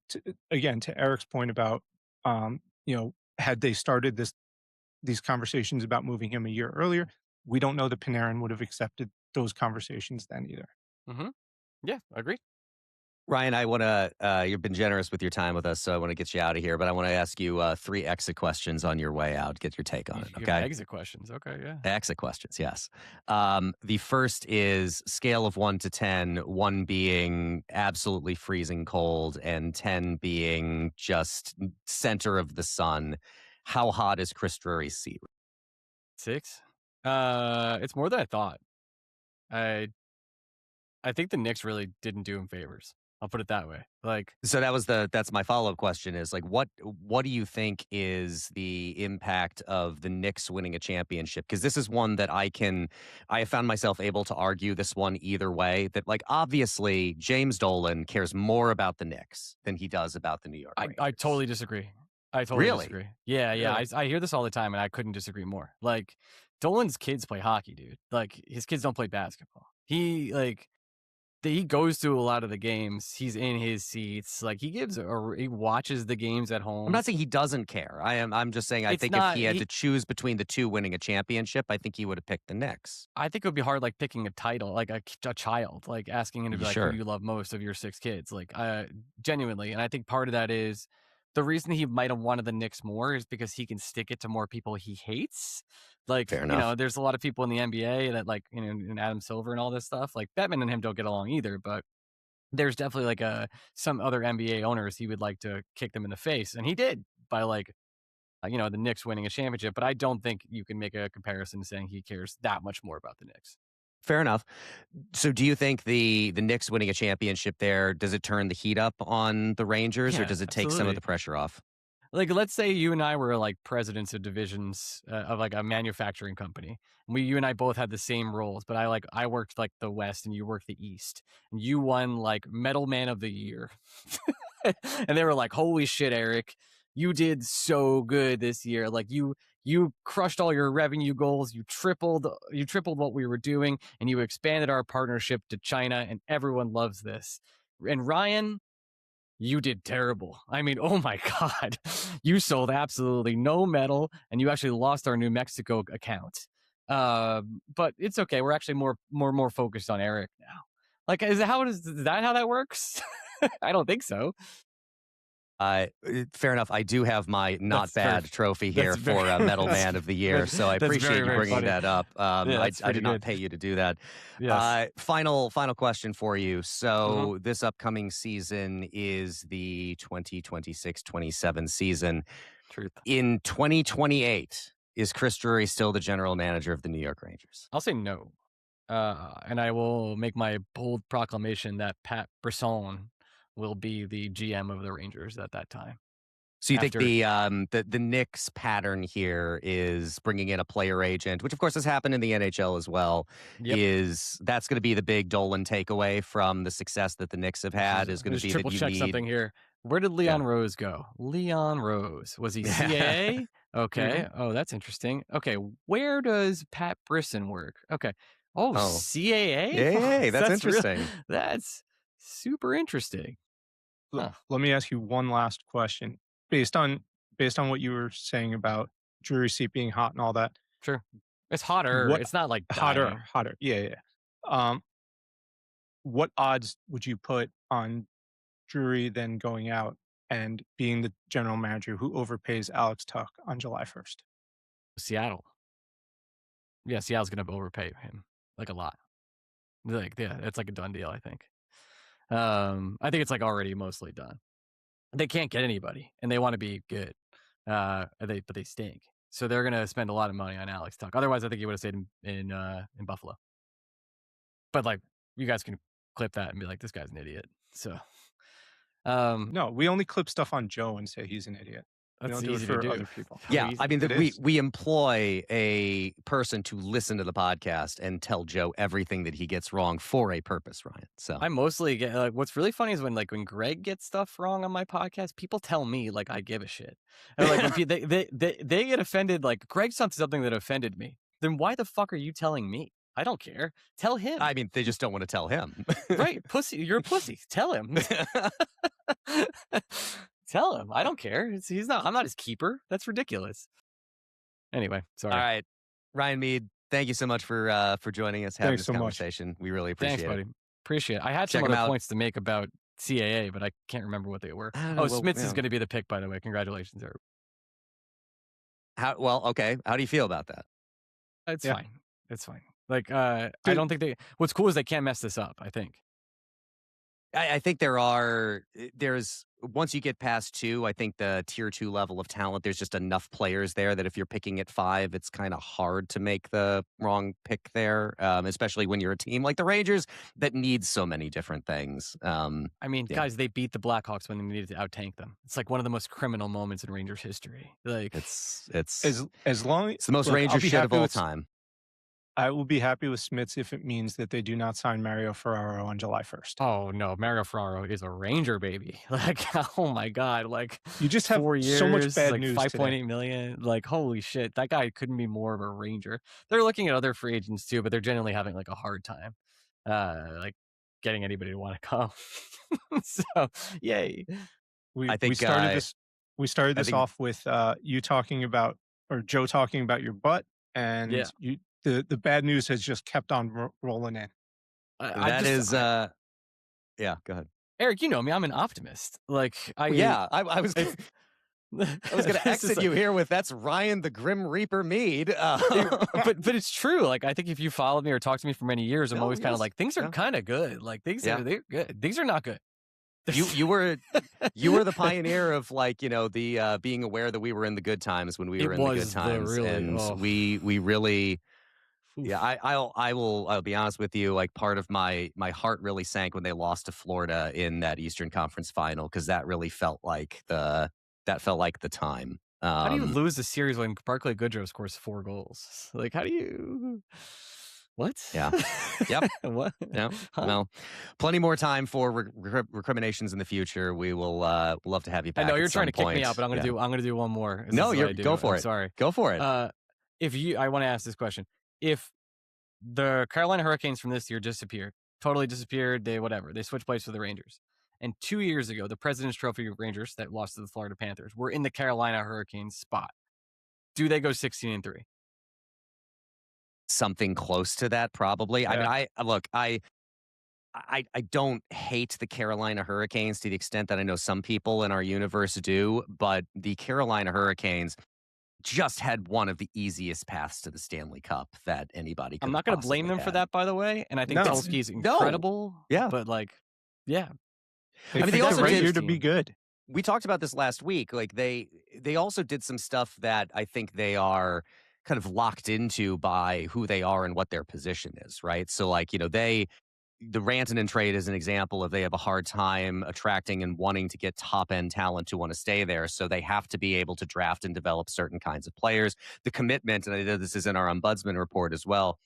again, to Eric's point about, had they started these conversations about moving him a year earlier, we don't know that Panarin would have accepted those conversations then either. Mm-hmm. Yeah, agreed. Ryan, I want to, you've been generous with your time with us, so I want to get you out of here, but I want to ask you 3 exit questions on your way out. Get your take on it, okay? Exit questions, okay, yeah. Exit questions, yes. The first is scale of 1 to 10, 1 being absolutely freezing cold and 10 being just center of the sun. How hot is Chris Drury's seat? 6? It's more than I thought. I think the Knicks really didn't do him favors. I'll put it that way. So that's my follow-up question is what do you think is the impact of the Knicks winning a championship? Because this is one that I have found myself able to argue this one either way, that obviously James Dolan cares more about the Knicks than he does about the New York Rangers. I totally disagree. Disagree. Yeah. Really? I hear this all the time and I couldn't disagree more. Dolan's kids play hockey, dude. His kids don't play basketball. He goes to a lot of the games. He's in his seats. He watches the games at home. I'm not saying he doesn't care. I'm just saying I think if he had to choose between the two winning a championship, I think he would have picked the Knicks. I think it would be hard, picking a title, like a child, asking him to be Sure. who do you love most of your 6 kids, genuinely. And I think part of that is the reason he might have wanted the Knicks more is because he can stick it to more people he hates. Fair enough. There's a lot of people in the NBA that and Adam Silver and all this stuff. Bettman and him don't get along either, but there's definitely some other NBA owners he would like to kick them in the face, and he did by the Knicks winning a championship. But I don't think you can make a comparison saying he cares that much more about the Knicks. Fair enough. So do you think the Knicks winning a championship there, does it turn the heat up on the Rangers or does it take some of the pressure off? Let's say you and I were presidents of divisions of a manufacturing company. You and I both had the same roles, but I worked the West and you worked the East, and you won Metal Man of the Year. And they were like, holy shit, Eric, you did so good this year. You crushed all your revenue goals. You tripled what we were doing, and you expanded our partnership to China, and everyone loves this. And Ryan, you did terrible. I mean, oh my God, you sold absolutely no metal, and you actually lost our New Mexico account. But it's okay. We're actually more focused on Eric now. Is that how that works? I don't think so. Fair enough. I do have my trophy here for Metal Man of the Year, so I appreciate you bringing that up. I did not pay you to do that. Yes. Final question for you. So this upcoming season is the 2026-27 season. Truth. In 2028, is Chris Drury still the general manager of the New York Rangers? I'll say no. And I will make my bold proclamation that Pat Brisson will be the GM of the Rangers at that time. So you think the Knicks pattern here is bringing in a player agent, which of course has happened in the NHL as well. Yep. That's going to be the big Dolan takeaway from the success that the Knicks have had? Is going to be triple that you check need something here. Where did Leon Rose go? Leon Rose, was he CAA? Okay. Oh, that's interesting. Okay, where does Pat Brisson work? Okay. Oh. CAA. Yeah, that's interesting. That's super interesting. let me ask you one last question. Based on what you were saying about Drury seat being hot and all that. Sure. It's hotter. What It's not like dying. hotter. Yeah. What odds would you put on Drury then going out and being the general manager who overpays Alex Tuch on July 1st? Seattle. Yeah, Seattle's going to overpay him like a lot. Like, yeah, it's like a done deal, I think. I think it's like already mostly done. They can't get anybody, and they want to be good. But they stink. So they're going to spend a lot of money on Alex Tuch. Otherwise, I think he would have stayed in Buffalo. But like, you guys can clip that and be like, this guy's an idiot. So, no, we only clip stuff on Joe and say he's an idiot. We that's don't do it easy for to do. other people. Yeah, easy I mean, it is. we employ a person to listen to the podcast and tell Joe everything that he gets wrong for a purpose, Ryan. So I mostly get like what's really funny is when Greg gets stuff wrong on my podcast, people tell me like I give a shit. And, like when they get offended, like Greg said something that offended me. Then why the fuck are you telling me? I don't care. Tell him. I mean, they just don't want to tell him. Right, pussy. You're a pussy. Tell him. Tell him. I don't care. He's not. I'm not his keeper. That's ridiculous. Anyway, sorry. All right, Ryan Mead, thank you so much for joining us, having Thanks this so much. conversation. We really appreciate Thanks, buddy. it. Appreciate it. I had Check some 'em other out. points to make about CAA, but I can't remember what they were. Well, Smits yeah. is going to be the pick, by the way. Congratulations, everybody. Okay. How do you feel about that? It's Yeah. fine. It's fine. Like, I don't think what's cool is they can't mess this up, I think. I think there's once you get past 2, I think the tier 2 level of talent, there's just enough players there that if you're picking at 5, it's kind of hard to make the wrong pick there, especially when you're a team like the Rangers that needs so many different things. I mean, yeah. guys, they beat the Blackhawks when they needed to out-tank them. It's like one of the most criminal moments in Rangers history. Like, It's As long it's the most look, I'll Ranger be shit of happy all with- time. I will be happy with Smits if it means that they do not sign Mario Ferraro on July 1st. oh no, Mario Ferraro is a Ranger baby. Like, oh my god, like You just have 4 years, so much bad like news 5.8 million. Like, holy shit, that guy couldn't be more of a Ranger. They're looking at other free agents too, but they're generally having like a hard time, like getting anybody to want to come. So, yay. I think, we started this think- off with you talking about, or Joe talking about your butt, and Yeah. the bad news has just kept on rolling in. Yeah, go ahead. Eric, you know me. I'm an optimist. Like, I was going to exit you here with that's Ryan the Grim Reaper Mead. but it's true. Like, I think if you followed me or talked to me for many years, I'm always kind of like, things are kind of good. Like, they're good. Things are not good. You were the pioneer of like, the being aware that we were in the good times when we were in the good times, and we really. Yeah, I'll be honest with you. Like, part of my heart really sank when they lost to Florida in that Eastern Conference final, because that really felt like the time. How do you lose the series when Barclay Goodrow scores 4 goals? Like, how do you? What? Yeah. Yep. What? Yeah. Huh? Well, plenty more time for recriminations in the future. We will we'll love to have you back. I know you're at trying to some kick me point. out, but I'm gonna do one more. No, go for I'm it. Sorry. Go for it. I want to ask this question. If the Carolina Hurricanes from this year totally disappeared, they switched places with the Rangers. And 2 years ago, the President's Trophy Rangers that lost to the Florida Panthers were in the Carolina Hurricanes spot. Do they go 16-3? Something close to that, probably. Yeah. I mean, I don't hate the Carolina Hurricanes to the extent that I know some people in our universe do, but the Carolina Hurricanes just had one of the easiest paths to the Stanley Cup that anybody could. I'm not going to blame them for that, by the way. And I think No. Tulski's incredible. Yeah. But like, yeah. They I mean, they picked also the right did- year to be good. We talked about this last week. Like, they also did some stuff that I think they are kind of locked into by who they are and what their position is, right? So, like, the Rantanen trade is an example of they have a hard time attracting and wanting to get top-end talent to want to stay there. So they have to be able to draft and develop certain kinds of players. The commitment, and I know this is in our Ombudsman report as well,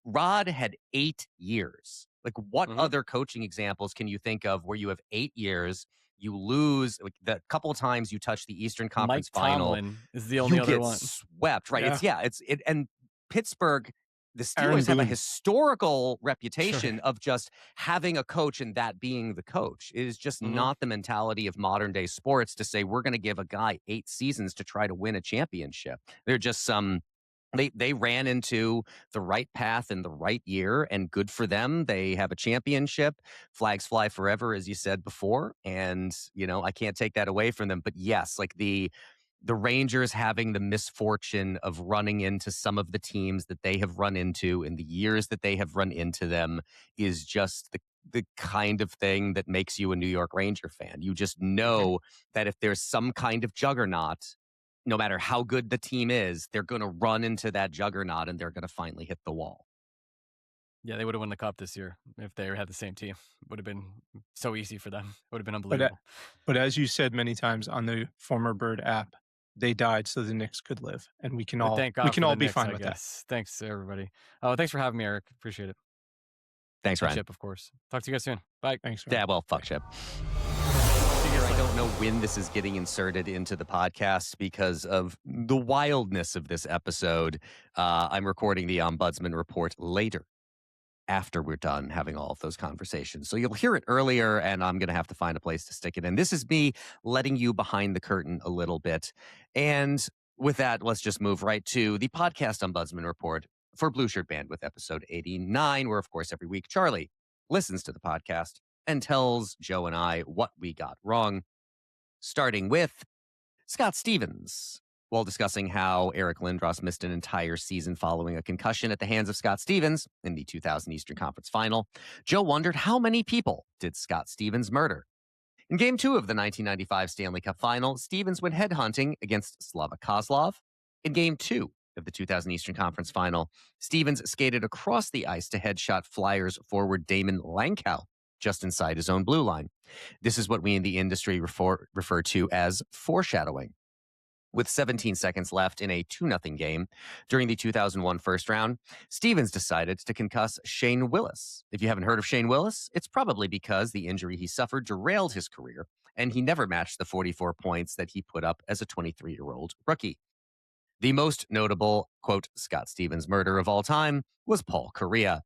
Rod had 8 years. Like, what other coaching examples can you think of where you have 8 years, you lose, like, the couple of times you touch the Eastern Conference Mike final, Tomlin is the only you other get one. swept, right? Yeah. And Pittsburgh the Aaron Steelers have a Boone. historical reputation of just having a coach and that being the coach. It is just not the mentality of modern day sports to say we're going to give a guy 8 seasons to try to win a championship. They're just they ran into the right path in the right year, and good for them. They have a championship. Flags fly forever, as you said before. And, I can't take that away from them. But yes, like the Rangers having the misfortune of running into some of the teams that they have run into in the years that they have run into them is just the kind of thing that makes you a New York Ranger fan. You just know that if there's some kind of juggernaut, no matter how good the team is, they're going to run into that juggernaut and they're going to finally hit the wall. Yeah, they would have won the cup this year if they had the same team. It would have been so easy for them. It would have been unbelievable. But as you said many times on the former Bird app, they died so the Knicks could live, and we can all Thank God we can for all the be Knicks, fine I with guess. Thanks everybody. Oh, thanks for having me, Eric. Appreciate it. Thanks, And Ryan. Chip, of course. Talk to you guys soon. Bye. that. Thanks. Ryan. Yeah, well, fuck Chip. I don't know when this is getting inserted into the podcast because of the wildness of this episode. I'm recording the Ombudsman Report later, after we're done having all of those conversations. So you'll hear it earlier, and I'm going to have to find a place to stick it in. This is me letting you behind the curtain a little bit. And with that, let's just move right to the podcast Ombudsman Report for Blueshirt Bandwidth episode 89, where, of course, every week Charlie listens to the podcast and tells Joe and I what we got wrong, starting with Scott Stevens. While discussing how Eric Lindros missed an entire season following a concussion at the hands of Scott Stevens in the 2000 Eastern Conference Final, Joe wondered how many people did Scott Stevens murder. In Game 2 of the 1995 Stanley Cup Final, Stevens went headhunting against Slava Kozlov. In Game 2 of the 2000 Eastern Conference Final, Stevens skated across the ice to headshot Flyers forward Damon Langkow just inside his own blue line. This is what we in the industry refer to as foreshadowing. With 17 seconds left in a 2-0 game during the 2001 first round, Stevens decided to concuss Shane Willis. If you haven't heard of Shane Willis, it's probably because the injury he suffered derailed his career, and he never matched the 44 points that he put up as a 23-year-old rookie. The most notable, quote, Scott Stevens murder of all time was Paul Kyrou,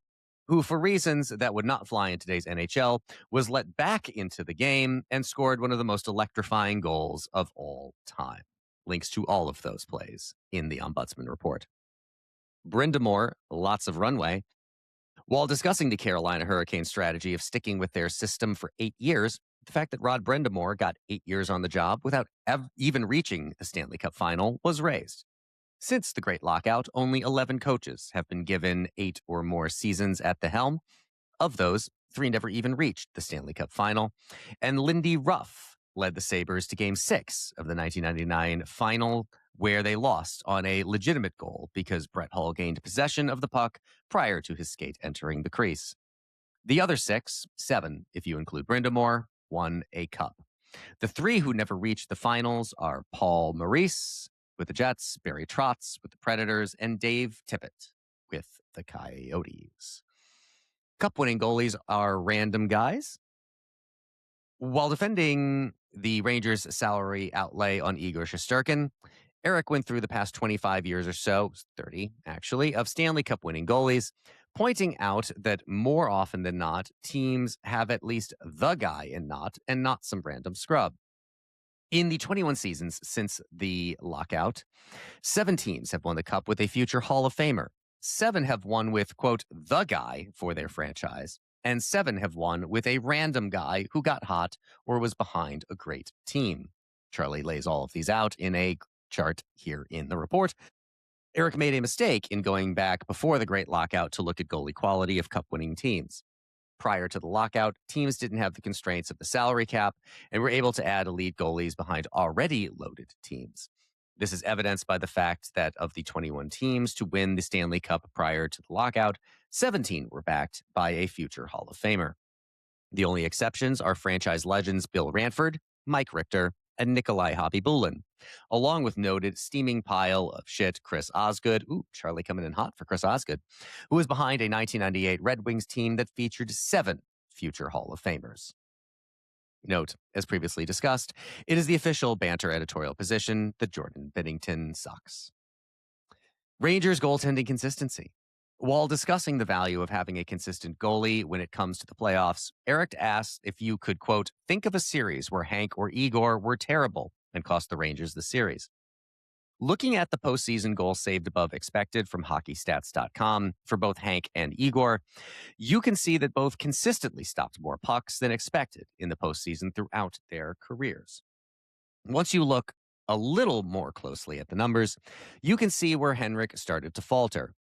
who, for reasons that would not fly in today's NHL, was let back into the game and scored one of the most electrifying goals of all time. Links to all of those plays in the Ombudsman Report. Brind'Amour, lots of runway. While discussing the Carolina Hurricanes' strategy of sticking with their system for 8 years, the fact that Rod Brind'Amour got 8 years on the job without even reaching the Stanley Cup Final was raised. Since the Great Lockout, only 11 coaches have been given 8 or more seasons at the helm. Of those, 3 never even reached the Stanley Cup Final, and Lindy Ruff led the Sabres to Game 6 of the 1999 final, where they lost on a legitimate goal because Brett Hull gained possession of the puck prior to his skate entering the crease. The other 7 if you include Brind'Amour, won a cup. The 3 who never reached the finals are Paul Maurice with the Jets, Barry Trotz with the Predators, and Dave Tippett with the Coyotes. Cup-winning goalies are random guys. While defending the Rangers' salary outlay on Igor Shesterkin, Eric went through the past 25 years or so, 30 actually, of Stanley Cup winning goalies, pointing out that more often than not, teams have at least the guy and not some random scrub. In the 21 seasons since the lockout, 7 teams have won the Cup with a future Hall of Famer. 7 have won with, quote, the guy for their franchise. And 7 have won with a random guy who got hot or was behind a great team. Charlie lays all of these out in a chart here in the report. Eric made a mistake in going back before the Great Lockout to look at goalie quality of cup-winning teams. Prior to the lockout, teams didn't have the constraints of the salary cap and were able to add elite goalies behind already loaded teams. This is evidenced by the fact that of the 21 teams to win the Stanley Cup prior to the lockout, 17 were backed by a future Hall of Famer. The only exceptions are franchise legends Bill Ranford, Mike Richter, and Nikolai Khabibulin, along with noted steaming pile of shit Chris Osgood. Ooh, Charlie coming in hot for Chris Osgood, who was behind a 1998 Red Wings team that featured 7 future Hall of Famers. Note, as previously discussed, it is the official banter editorial position that Jordan Binnington sucks. Rangers goaltending consistency. While discussing the value of having a consistent goalie when it comes to the playoffs, Eric asked if you could, quote, think of a series where Hank or Igor were terrible and cost the Rangers the series. Looking at the postseason goals saved above expected from hockeystats.com for both Hank and Igor, you can see that both consistently stopped more pucks than expected in the postseason throughout their careers. Once you look a little more closely at the numbers, you can see where Henrik started to falter.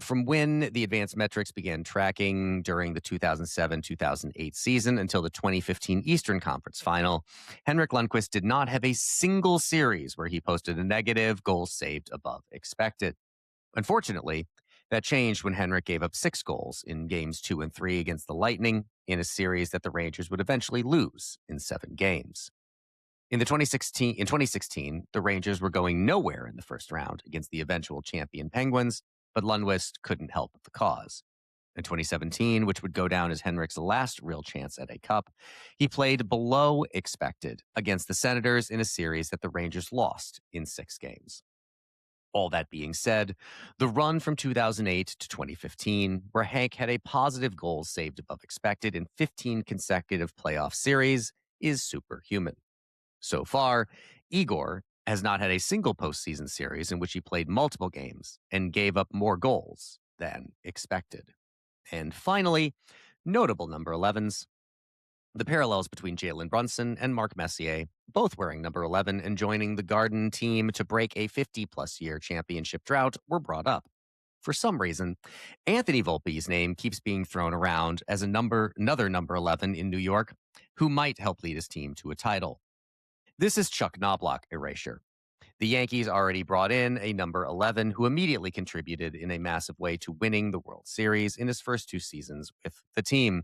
From when the advanced metrics began tracking during the 2007-2008 season until the 2015 Eastern Conference Final, Henrik Lundqvist did not have a single series where he posted a negative goal saved above expected. Unfortunately, that changed when Henrik gave up 6 goals in games 2 and 3 against the Lightning in a series that the Rangers would eventually lose in 7 games. In 2016, the Rangers were going nowhere in the first round against the eventual champion Penguins, but Lundqvist couldn't help the cause. In 2017, which would go down as Henrik's last real chance at a cup, he played below expected against the Senators in a series that the Rangers lost in 6 games. All that being said, the run from 2008 to 2015, where Hank had a positive goals saved above expected in 15 consecutive playoff series, is superhuman. So far, Igor has not had a single postseason series in which he played multiple games and gave up more goals than expected. And finally, notable number 11s. The parallels between Jalen Brunson and Mark Messier, both wearing number 11 and joining the Garden team to break a 50-plus year championship drought, were brought up. For some reason, Anthony Volpe's name keeps being thrown around as another number 11 in New York who might help lead his team to a title. This is Chuck Knobloch erasure. The Yankees already brought in a number 11 who immediately contributed in a massive way to winning the World Series in his first 2 seasons with the team.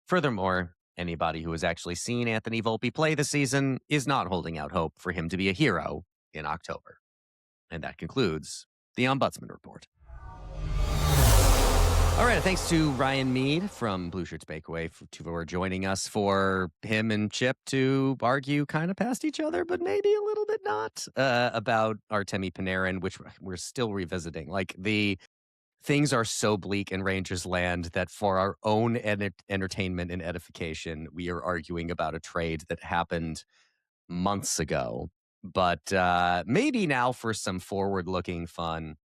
Furthermore, anybody who has actually seen Anthony Volpe play this season is not holding out hope for him to be a hero in October. And that concludes the Ombudsman Report. All right, thanks to Ryan Mead from Blueshirts Breakaway for joining us, for him and Chip to argue kind of past each other, but maybe a little bit not, about Artemi Panarin, which we're still revisiting. Like, the things are so bleak in Rangers land that for our own entertainment and edification, we are arguing about a trade that happened months ago. But maybe now for some forward-looking fun,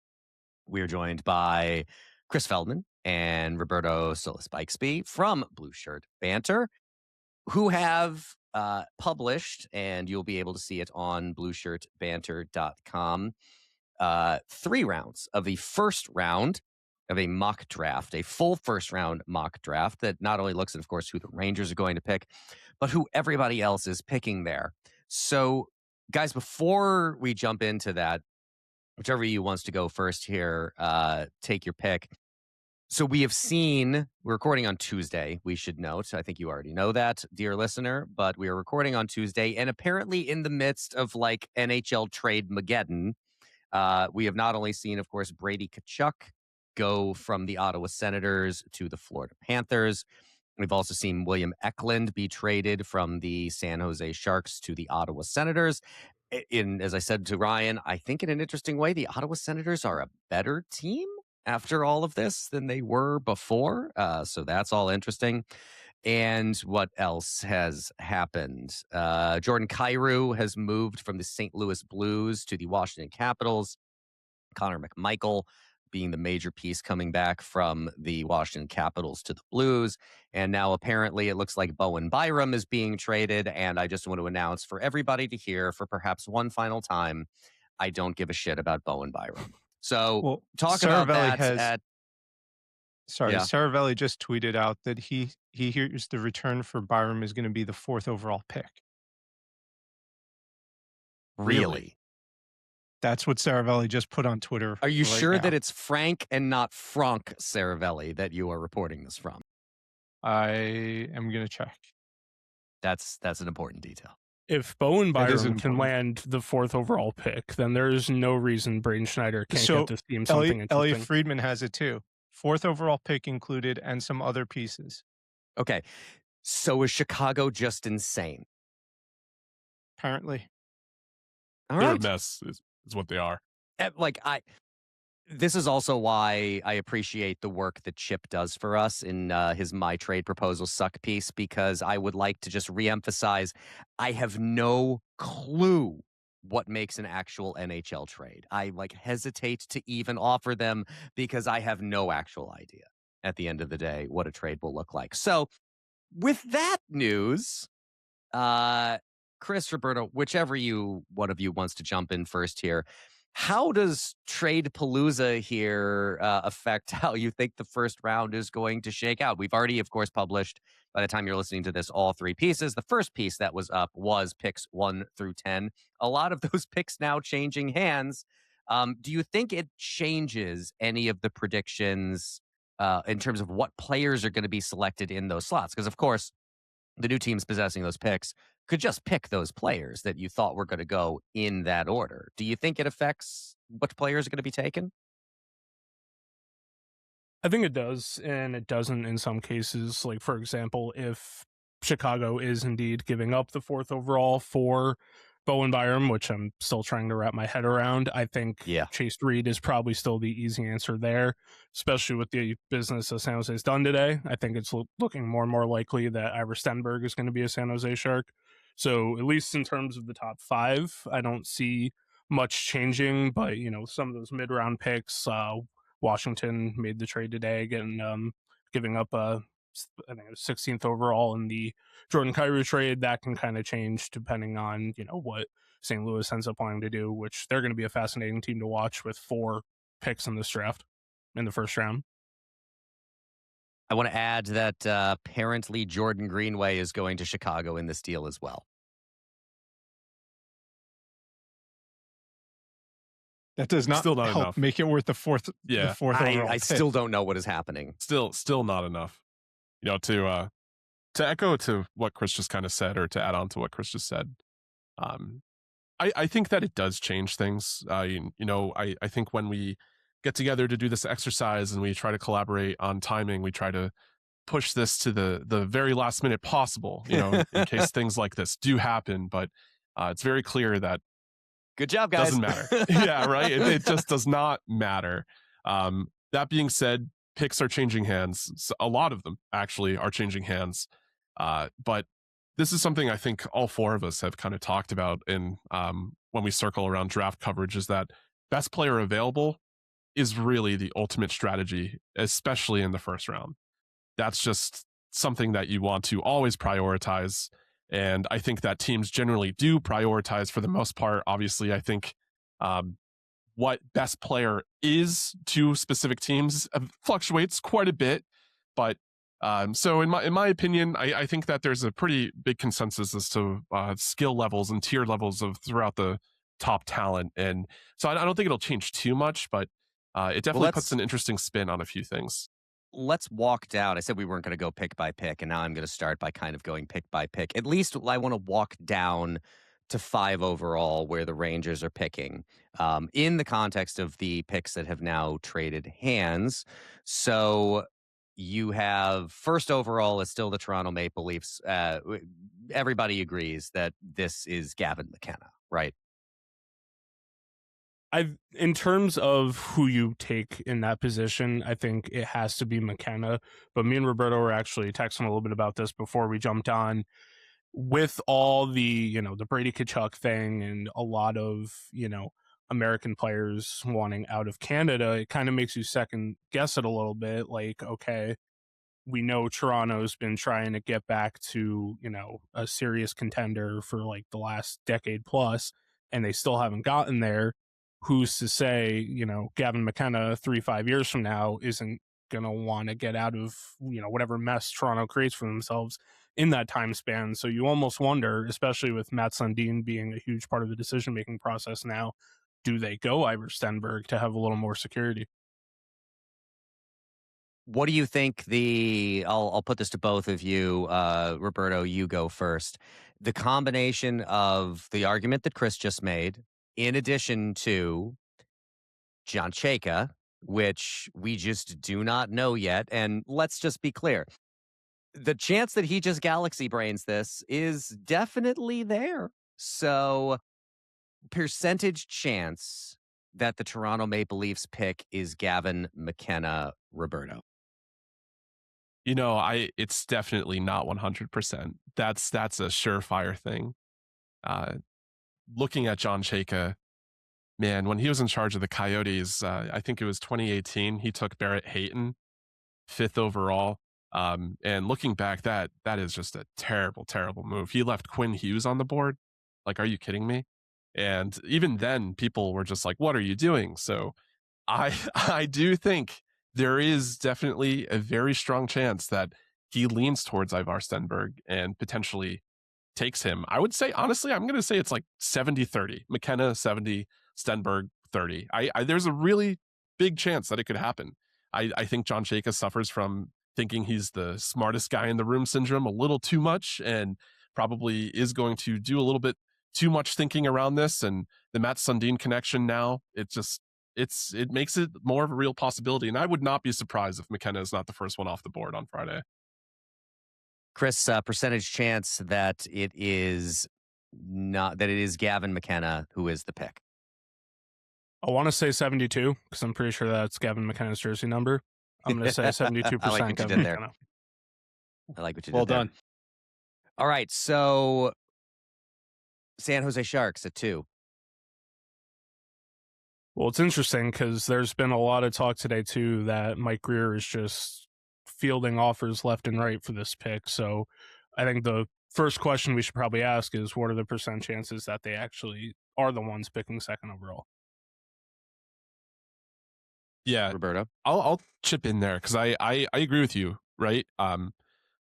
we're joined by Chris Feldman and Roberto Solis-Bixby from Blueshirt Banter, who have published, and you'll be able to see it on blueshirtbanter.com, 3 rounds of the first round of a mock draft, a full first round mock draft that not only looks at, of course, who the Rangers are going to pick, but who everybody else is picking there. So, guys, before we jump into that, whichever of you wants to go first here, take your pick. So we have seen, we're recording on Tuesday, we should note. I think you already know that, dear listener, but we are recording on Tuesday, and apparently in the midst of like NHL Trade-mageddon, we have not only seen, of course, Brady Tkachuk go from the Ottawa Senators to the Florida Panthers. We've also seen William Eklund be traded from the San Jose Sharks to the Ottawa Senators. As I said to Ryan, I think in an interesting way, the Ottawa Senators are a better team after all of this than they were before. So that's all interesting. And what else has happened? Jordan Kyrou has moved from the St. Louis Blues to the Washington Capitals. Connor McMichael being the major piece coming back from the Washington Capitals to the Blues. And now apparently it looks like Bowen Byram is being traded. And I just want to announce for everybody to hear for perhaps one final time, I don't give a shit about Bowen Byram. So talk about that. Saravelli just tweeted out that he hears the return for Byram is going to be the 4th overall pick. Really? That's what Saravelli just put on Twitter. Are you sure now. that it's Frank and not Frank Saravelli that you are reporting this from? I am going to check. That's an important detail. If Bowen Byram can land the 4th overall pick, then there's no reason Braden Schneider can't get this team something interesting. Elliot Friedman has it too. 4th overall pick included and some other pieces. Okay. So is Chicago just insane? Apparently. All They're right. a mess is what they are. This is also why I appreciate the work that Chip does for us in his My Trade Proposal Suck piece, because I would like to just reemphasize, I have no clue what makes an actual NHL trade. I hesitate to even offer them because I have no actual idea at the end of the day what a trade will look like. So with that news, Chris, Roberto, whichever one of you wants to jump in first here, how does Trade Palooza here affect how you think the first round is going to shake out? We've already, of course, published, by the time you're listening to this, all 3 pieces. The first piece that was up was picks 1 through 10. A lot of those picks now changing hands. Do you think it changes any of the predictions in terms of what players are going to be selected in those slots? Because, of course, the new teams possessing those picks could just pick those players that you thought were going to go in that order. Do you think it affects what players are going to be taken? I think it does, and it doesn't in some cases. Like, for example, if Chicago is indeed giving up the 4th overall for Bowen Byram, which I'm still trying to wrap my head around, I think Chase Reed is probably still the easy answer there, especially with the business that San Jose's done today. I think it's looking more and more likely that Ivor Stenberg is going to be a San Jose Shark. So at least in terms of the top 5, I don't see much changing, but, some of those mid-round picks, Washington made the trade today, giving up I think it was 16th overall in the Jordan Kyrou trade. That can kind of change depending on, what St. Louis ends up wanting to do, which they're going to be a fascinating team to watch with 4 picks in this draft in the first round. I want to add that apparently Jordan Greenway is going to Chicago in this deal as well. That does not still not help enough. Make it worth the fourth. Yeah, the fourth overall I pick. still don't know what is happening. Still not enough. To echo to what Chris just kind of said, or to add on to what Chris just said, I think that it does change things. I think when we get together to do this exercise and we try to collaborate on timing, we try to push this to the very last minute possible, in case things like this do happen. But it's very clear that good job, guys. Doesn't matter. Yeah, right. It just does not matter. That being said, picks are changing hands. So a lot of them actually are changing hands. But this is something I think all 4 of us have kind of talked about in when we circle around draft coverage, is that best player available is really the ultimate strategy, especially in the first round. That's just something that you want to always prioritize. And I think that teams generally do prioritize for the most part. Obviously, I think what best player is to specific teams fluctuates quite a bit. But so in my opinion, I think that there's a pretty big consensus as to skill levels and tier levels of throughout the top talent. And so I don't think it'll change too much, but it definitely puts an interesting spin on a few things. Let's walk down. I said we weren't going to go pick by pick, and now I'm going to start by kind of going pick by pick. At least I want to walk down to 5 overall, where the Rangers are picking, in the context of the picks that have now traded hands. So you have first overall is still the Toronto Maple Leafs. Everybody agrees that this is Gavin McKenna, right? In terms of who you take in that position, I think it has to be McKenna. But me and Roberto were actually texting a little bit about this before we jumped on. With all the, the Brady Tkachuk thing and a lot of, American players wanting out of Canada, it kind of makes you second guess it a little bit. Like, okay, we know Toronto's been trying to get back to, a serious contender for like the last decade plus, and they still haven't gotten there. Who's to say, Gavin McKenna 3-5 years from now isn't going to want to get out of, whatever mess Toronto creates for themselves in that time span. So you almost wonder, especially with Matt Sundin being a huge part of the decision-making process now, do they go Ivor Stenberg to have a little more security? What do you think I'll put this to both of you. Roberto, you go first. The combination of the argument that Chris just made, in addition to John Chayka, which we just do not know yet. And let's just be clear. The chance that he just galaxy brains this is definitely there. So percentage chance that the Toronto Maple Leafs pick is Gavin McKenna, Roberto? It's definitely not 100%. That's a surefire thing. Looking at John Chayka, man, when he was in charge of the Coyotes, I think it was 2018, he took Barrett Hayton, 5th overall. And looking back, that is just a terrible, terrible move. He left Quinn Hughes on the board. Like, are you kidding me? And even then, people were just like, what are you doing? So I do think there is definitely a very strong chance that he leans towards Ivar Stenberg and potentially takes him. I would say, honestly, I'm going to say it's like 70-30. McKenna 70, Stenberg 30. There's a really big chance that it could happen. I think John Chayka suffers from thinking he's the smartest guy in the room syndrome a little too much, and probably is going to do a little bit too much thinking around this. And the Matt Sundin connection now, it makes it more of a real possibility. And I would not be surprised if McKenna is not the first one off the board on Friday. Chris, percentage chance that it is Gavin McKenna who is the pick? I want to say 72 because I'm pretty sure that's Gavin McKenna's jersey number. I'm going to say 72% I like what you Gavin did there. McKenna. I like what you Well did there. done. All right, so San Jose Sharks at 2. Well, it's interesting because there's been a lot of talk today, too, that Mike Grier is just fielding offers left and right for this pick. So I think the first question we should probably ask is, what are the percent chances that they actually are the ones picking second overall? Yeah, Roberto? I'll chip in there because I agree with you, right?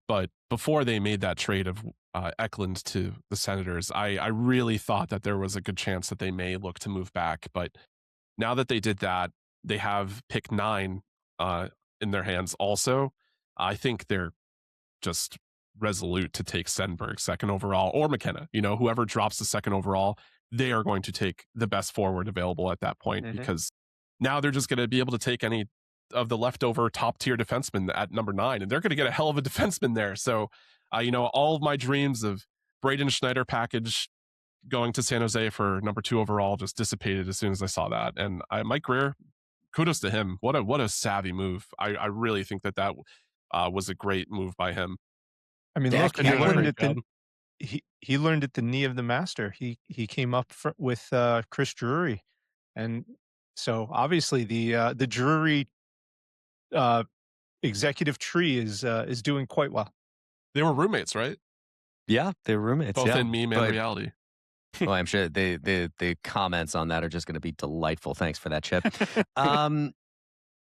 But before they made that trade of Eklund to the Senators, I really thought that there was a good chance that they may look to move back. But now that they did that, they have pick 9 in their hands also. I think they're just resolute to take Stenberg second overall, or McKenna. Whoever drops the second overall, they are going to take the best forward available at that point, because now they're just going to be able to take any of the leftover top tier defensemen at number 9, and they're going to get a hell of a defenseman there. So, all of my dreams of Braden Schneider package going to San Jose for number 2 overall just dissipated as soon as I saw that. And Mike Grier, kudos to him. What a savvy move. I really think that was a great move by him. I mean, look, he learned at the knee of the master. He came up with Chris Drury, and so obviously the Drury executive tree is doing quite well. They were roommates, right? Yeah, they're roommates. Both in meme and reality. Well, I'm sure the comments on that are just going to be delightful. Thanks for that, Chip.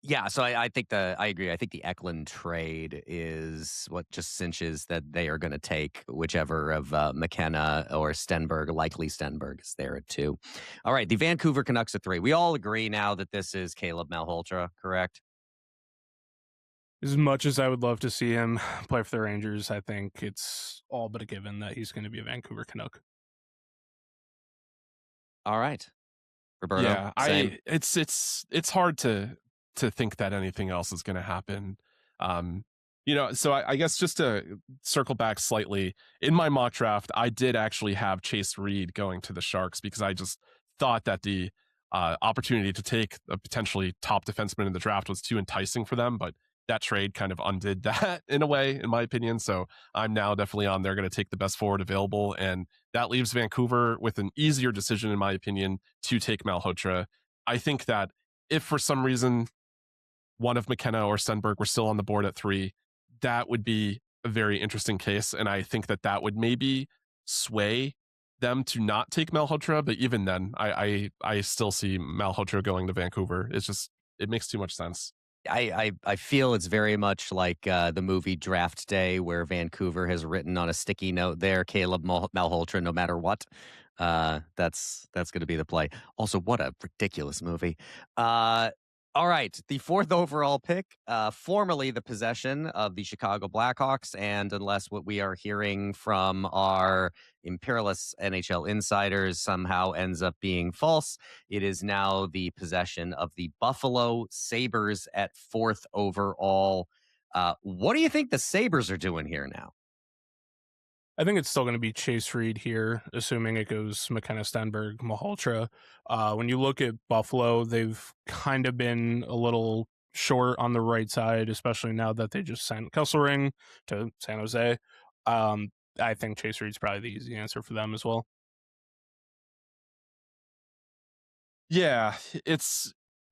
Yeah, so I think I agree. I think the Eklund trade is what just cinches that they are going to take whichever of McKenna or Stenberg. Likely Stenberg is there at 2. All right, the Vancouver Canucks at 3. We all agree now that this is Caleb Malhotra, correct? As much as I would love to see him play for the Rangers, I think it's all but a given that he's going to be a Vancouver Canuck. All right, Roberto. Yeah, same. it's hard to think that anything else is going to happen. So I guess just to circle back slightly, in my mock draft, I did actually have Chase Reed going to the Sharks because I just thought that the opportunity to take a potentially top defenseman in the draft was too enticing for them, but that trade kind of undid that in a way, in my opinion. So I'm now definitely on. They're going to take the best forward available, and that leaves Vancouver with an easier decision, in my opinion, to take Malhotra. I think that if for some reason one of McKenna or Stenberg were still on the board at 3, that would be a very interesting case, and I think that would maybe sway them to not take Malhotra. But even then, I still see Malhotra going to Vancouver. It makes too much sense. I feel it's very much like the movie Draft Day, where Vancouver has written on a sticky note there, Caleb Malhotra, no matter what. That's going to be the play. Also, what a ridiculous movie. All right, the 4th overall pick, formerly the possession of the Chicago Blackhawks, and unless what we are hearing from our imperialist NHL insiders somehow ends up being false, it is now the possession of the Buffalo Sabres at 4th overall. What do you think the Sabres are doing here now? I think it's still going to be Chase Reed here, assuming it goes McKenna, Stenberg, Malhotra. When you look at Buffalo, they've kind of been a little short on the right side, especially now that they just sent Kesselring to San Jose. I think Chase Reed's probably the easy answer for them as well. Yeah,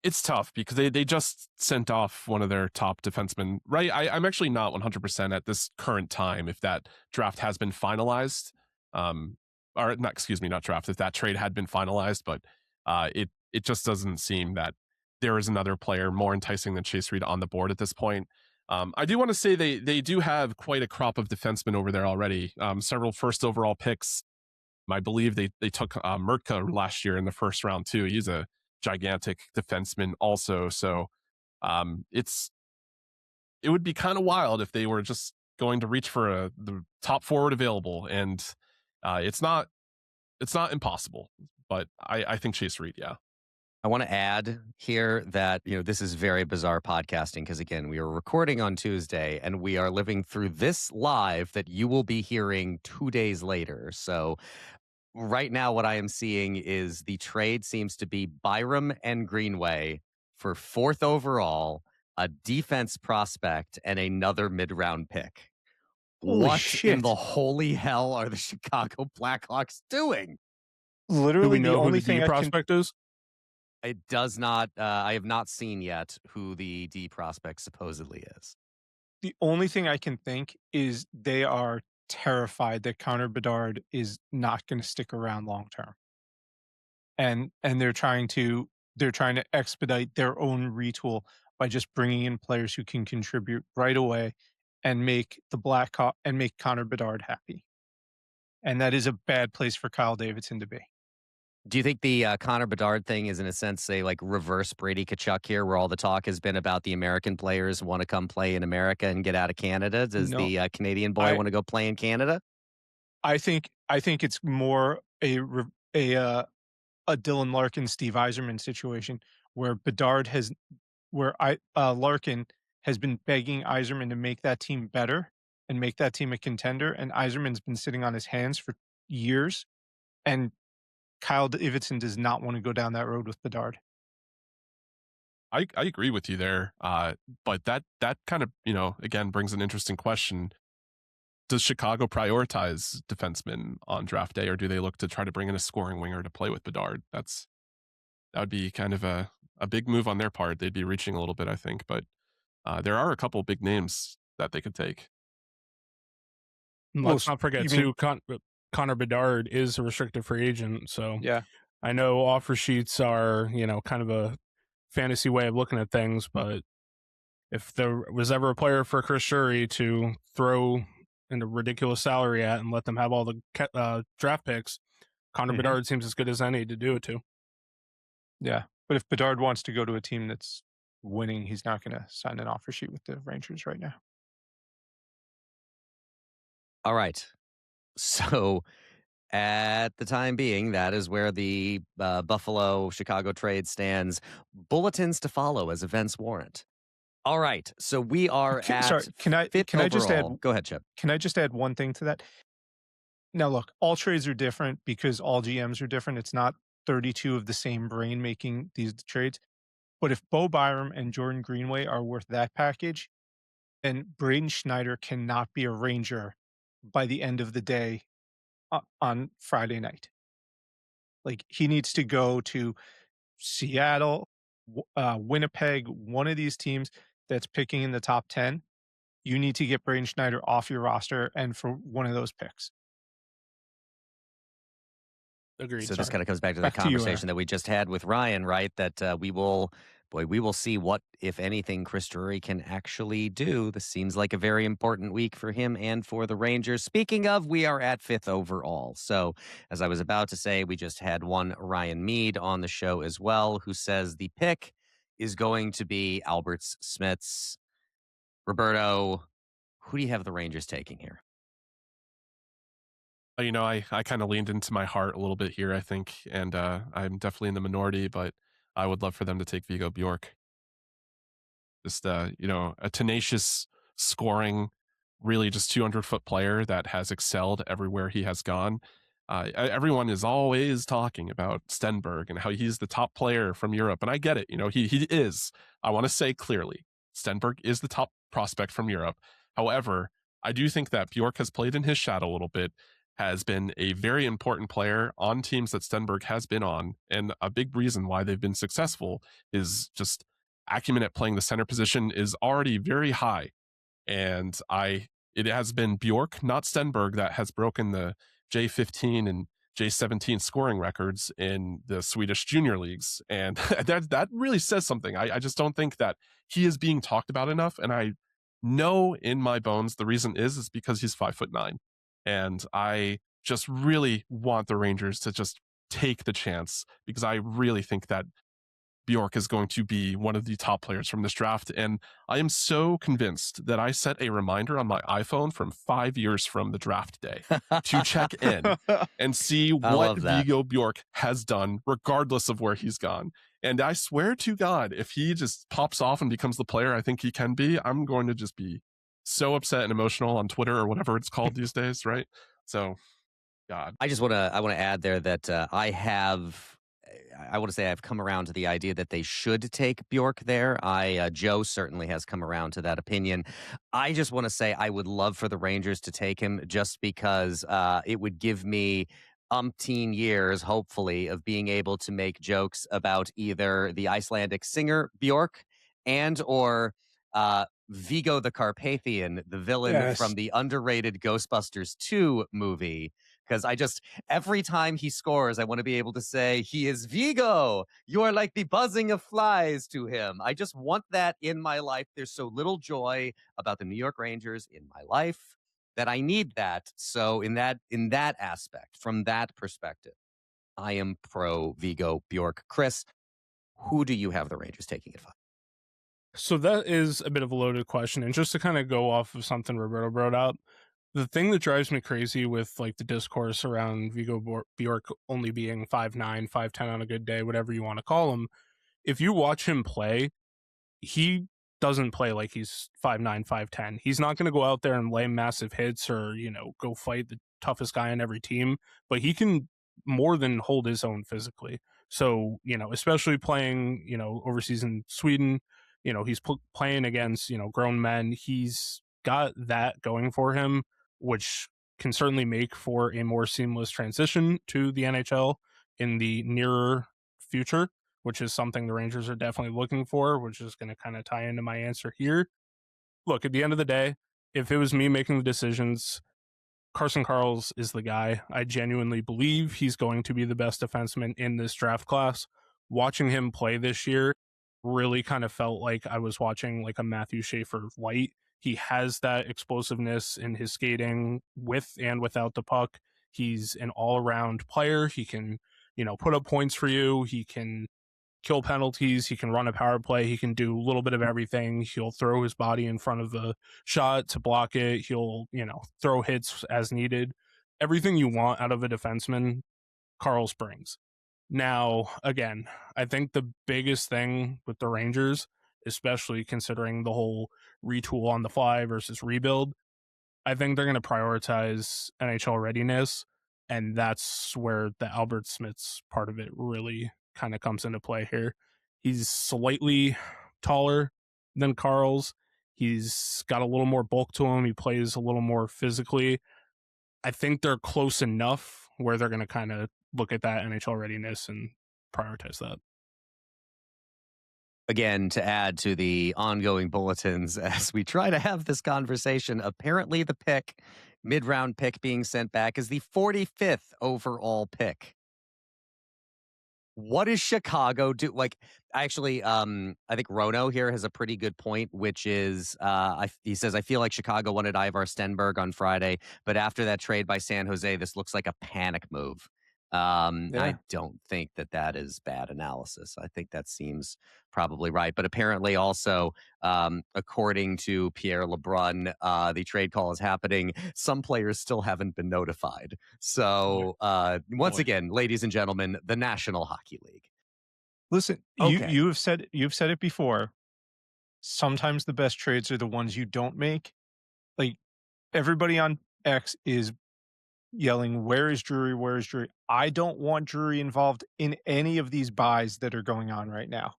it's tough because they just sent off one of their top defensemen, right? I'm actually not 100% at this current time if that draft has been finalized. Or not, excuse me, not draft, if that trade had been finalized, but it just doesn't seem that there is another player more enticing than Chase Reed on the board at this point. I do want to say they do have quite a crop of defensemen over there already. Several first overall picks. I believe they took Mertka last year in the first round too. He's a gigantic defenseman also. So it would be kind of wild if they were just going to reach for the top forward available, and it's not impossible. But I think Chase Reed, yeah. I want to add here that, this is very bizarre podcasting because, again, we are recording on Tuesday and we are living through this live that you will be hearing 2 days later. So right now what I am seeing is the trade seems to be Byram and Greenway for 4th overall, a defense prospect, and another mid-round pick. Holy What shit. in the holy hell are the Chicago Blackhawks doing? Literally, Do we know the who only the thing D prospect is? It does not. I have not seen yet who the D prospect supposedly is. The only thing I can think is they are terrified that Connor Bedard is not going to stick around long term, and they're trying to expedite their own retool by just bringing in players who can contribute right away and make make Connor Bedard happy. And that is a bad place for Kyle Davidson to be. Do you think the Connor Bedard thing is, in a sense, say, like reverse Brady Tkachuk here, where all the talk has been about the American players want to come play in America and get out of Canada? Does the Canadian boy want to go play in Canada? I think it's more a Dylan Larkin, Steve Yzerman situation where Larkin has been begging Yzerman to make that team better and make that team a contender, and Yzerman's been sitting on his hands for years, and Kyle Davidson does not want to go down that road with Bedard. I agree with you there, but that kind of again brings an interesting question. Does Chicago prioritize defensemen on draft day, or do they look to try to bring in a scoring winger to play with Bedard? That would be kind of a big move on their part. They'd be reaching a little bit, I think, but there are a couple big names that they could take. Let's not forget too, Connor Bedard is a restricted free agent, so yeah, I know offer sheets are kind of a fantasy way of looking at things, but if there was ever a player for Chris Drury to throw in a ridiculous salary at and let them have all the draft picks, Connor Bedard seems as good as any to do it to. Yeah, but if Bedard wants to go to a team that's winning, he's not going to sign an offer sheet with the Rangers right now. All right. So at the time being, that is where the Buffalo-Chicago trade stands. Bulletins to follow as events warrant. All right. So we are at Sorry, can I just add? Go ahead, Chip. Can I just add one thing to that? Now, look, all trades are different because all GMs are different. It's not 32 of the same brain making these trades. But if Bowen Byram and Jordan Greenway are worth that package, then Braden Schneider cannot be a Ranger by the end of the day on Friday night. Like, he needs to go to Seattle, Winnipeg, one of these teams that's picking in the top 10. You need to get Braden Schneider off your roster and for one of those picks. Agreed. So this kind of comes back to the conversation that we just had with Ryan, right? That we will see what, if anything, Chris Drury can actually do. This seems like a very important week for him and for the Rangers. Speaking of, we are at 5th overall. So as I was about to say, we just had one Ryan Mead on the show as well, who says the pick is going to be Alberts Smits. Roberto, who do you have the Rangers taking here? I kind of leaned into my heart a little bit here, I think, and I'm definitely in the minority, but I would love for them to take Viggo Bjork. Just, a tenacious scoring really just 200-foot player that has excelled everywhere he has gone. Everyone is always talking about Stenberg and how he's the top player from Europe. And I get it. He is. I want to say clearly, Stenberg is the top prospect from Europe. However, I do think that Bjork has played in his shadow a little bit, has been a very important player on teams that Stenberg has been on. And a big reason why they've been successful is just acumen at playing the center position is already very high. And it has been Bjork, not Stenberg, that has broken the J15 and J17 scoring records in the Swedish junior leagues. And that really says something. I just don't think that he is being talked about enough. And I know in my bones the reason is because he's 5'9". And I just really want the Rangers to just take the chance, because I really think that Bjork is going to be one of the top players from this draft. And I am so convinced that I set a reminder on my iPhone from 5 years from the draft day to check in and see what Viggo Bjork has done, regardless of where he's gone. And I swear to God, if he just pops off and becomes the player I think he can be, I'm going to just be so upset and emotional on Twitter or whatever it's called these days, right? So, God. I want to add there that I want to say I've come around to the idea that they should take Bjork there. Joe certainly has come around to that opinion. I just want to say I would love for the Rangers to take him, just because it would give me umpteen years, hopefully, of being able to make jokes about either the Icelandic singer Bjork or Vigo the Carpathian, the villain from the underrated Ghostbusters 2 movie. Because every time he scores, I want to be able to say, he is Vigo. You are like the buzzing of flies to him. I just want that in my life. There's so little joy about the New York Rangers in my life that I need that. So in that aspect, from that perspective, I am pro Vigo Bjork. Chris, who do you have the Rangers taking at 5? So that is a bit of a loaded question. And just to kind of go off of something Roberto brought out, the thing that drives me crazy with like the discourse around Viggo Bjork only being 5'9", 5'10" on a good day, whatever you want to call him, if you watch him play, he doesn't play like he's 5'9", 5'10". He's not going to go out there and lay massive hits or, go fight the toughest guy on every team, but he can more than hold his own physically. So, especially playing, overseas in Sweden, he's playing against, grown men. He's got that going for him, which can certainly make for a more seamless transition to the NHL in the nearer future, which is something the Rangers are definitely looking for, which is going to kind of tie into my answer here. Look, at the end of the day, if it was me making the decisions, Carson Karls is the guy. I genuinely believe he's going to be the best defenseman in this draft class. Watching him play this year really kind of felt like I was watching like a Matthew Schaefer light. He has that explosiveness in his skating with and without the puck. He's an all-around player. He can, put up points for you. He can kill penalties. He can run a power play. He can do a little bit of everything. He'll throw his body in front of the shot to block it. He'll, throw hits as needed. Everything you want out of a defenseman, Karls brings. Now, again, I think the biggest thing with the Rangers, especially considering the whole retool on the fly versus rebuild, I think they're going to prioritize NHL readiness, and that's where the Albert Smith's part of it really kind of comes into play here. He's slightly taller than Karls. He's got a little more bulk to him. He plays a little more physically. I think they're close enough where they're going to kind of look at that NHL readiness and prioritize that. Again, to add to the ongoing bulletins as we try to have this conversation, apparently the mid-round pick being sent back is the 45th overall pick. What does Chicago do? Actually, I think Rono here has a pretty good point, which is, he says, I feel like Chicago wanted Ivar Stenberg on Friday, but after that trade by San Jose, this looks like a panic move. I don't think that is bad analysis. I think that seems probably right. But apparently also, according to Pierre LeBrun, the trade call is happening. Some players still haven't been notified. So once again, ladies and gentlemen, the National Hockey League. Listen, Okay. you've said it before. Sometimes the best trades are the ones you don't make. Like, Everybody on X is yelling, "Where is Drury? Where is Drury?" I don't want Drury involved in any of these buys that are going on right now.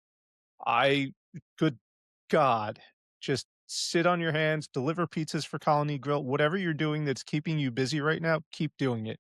Good God, just sit on your hands, deliver pizzas for Colony Grill, whatever you're doing that's keeping you busy right now, keep doing it.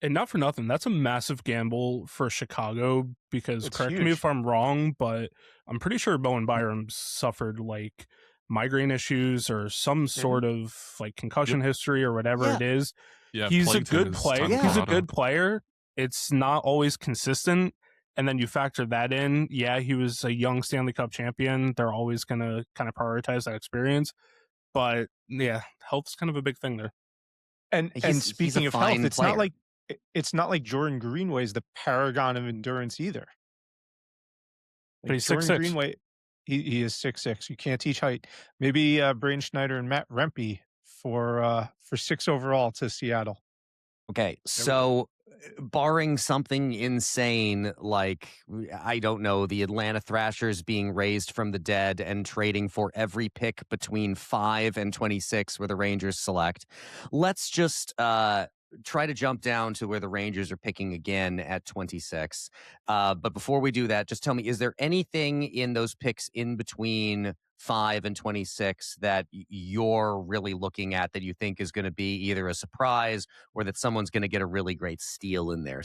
And not for nothing, that's a massive gamble for Chicago because, It's correct me huge. if I'm wrong, but I'm pretty sure Bowen Byram suffered like migraine issues or some sort of like concussion history or whatever Yeah. it is. Yeah, He's a plagued him good his player. time in He's a Colorado. good player. It's not always consistent. And then you factor that in. Yeah, he was a young Stanley Cup champion. They're always going to kind of prioritize that experience. But yeah, health's kind of a big thing there. And He's speaking a of health, fine player. it's not like Jordan Greenway is the paragon of endurance either. But he's Jordan 6'6". Greenway, he is 6'6". You can't teach height. Maybe Braden Schneider and Matt Rempe for 6 overall to Seattle. Okay, so barring something insane like, I don't know, the Atlanta Thrashers being raised from the dead and trading for every pick between 5 and 26 where the Rangers select, let's just try to jump down to where the Rangers are picking again at 26. But before we do that, just tell me, is there anything in those picks in between 5 and 26 that you're really looking at that you think is going to be either a surprise or that someone's going to get a really great steal in there?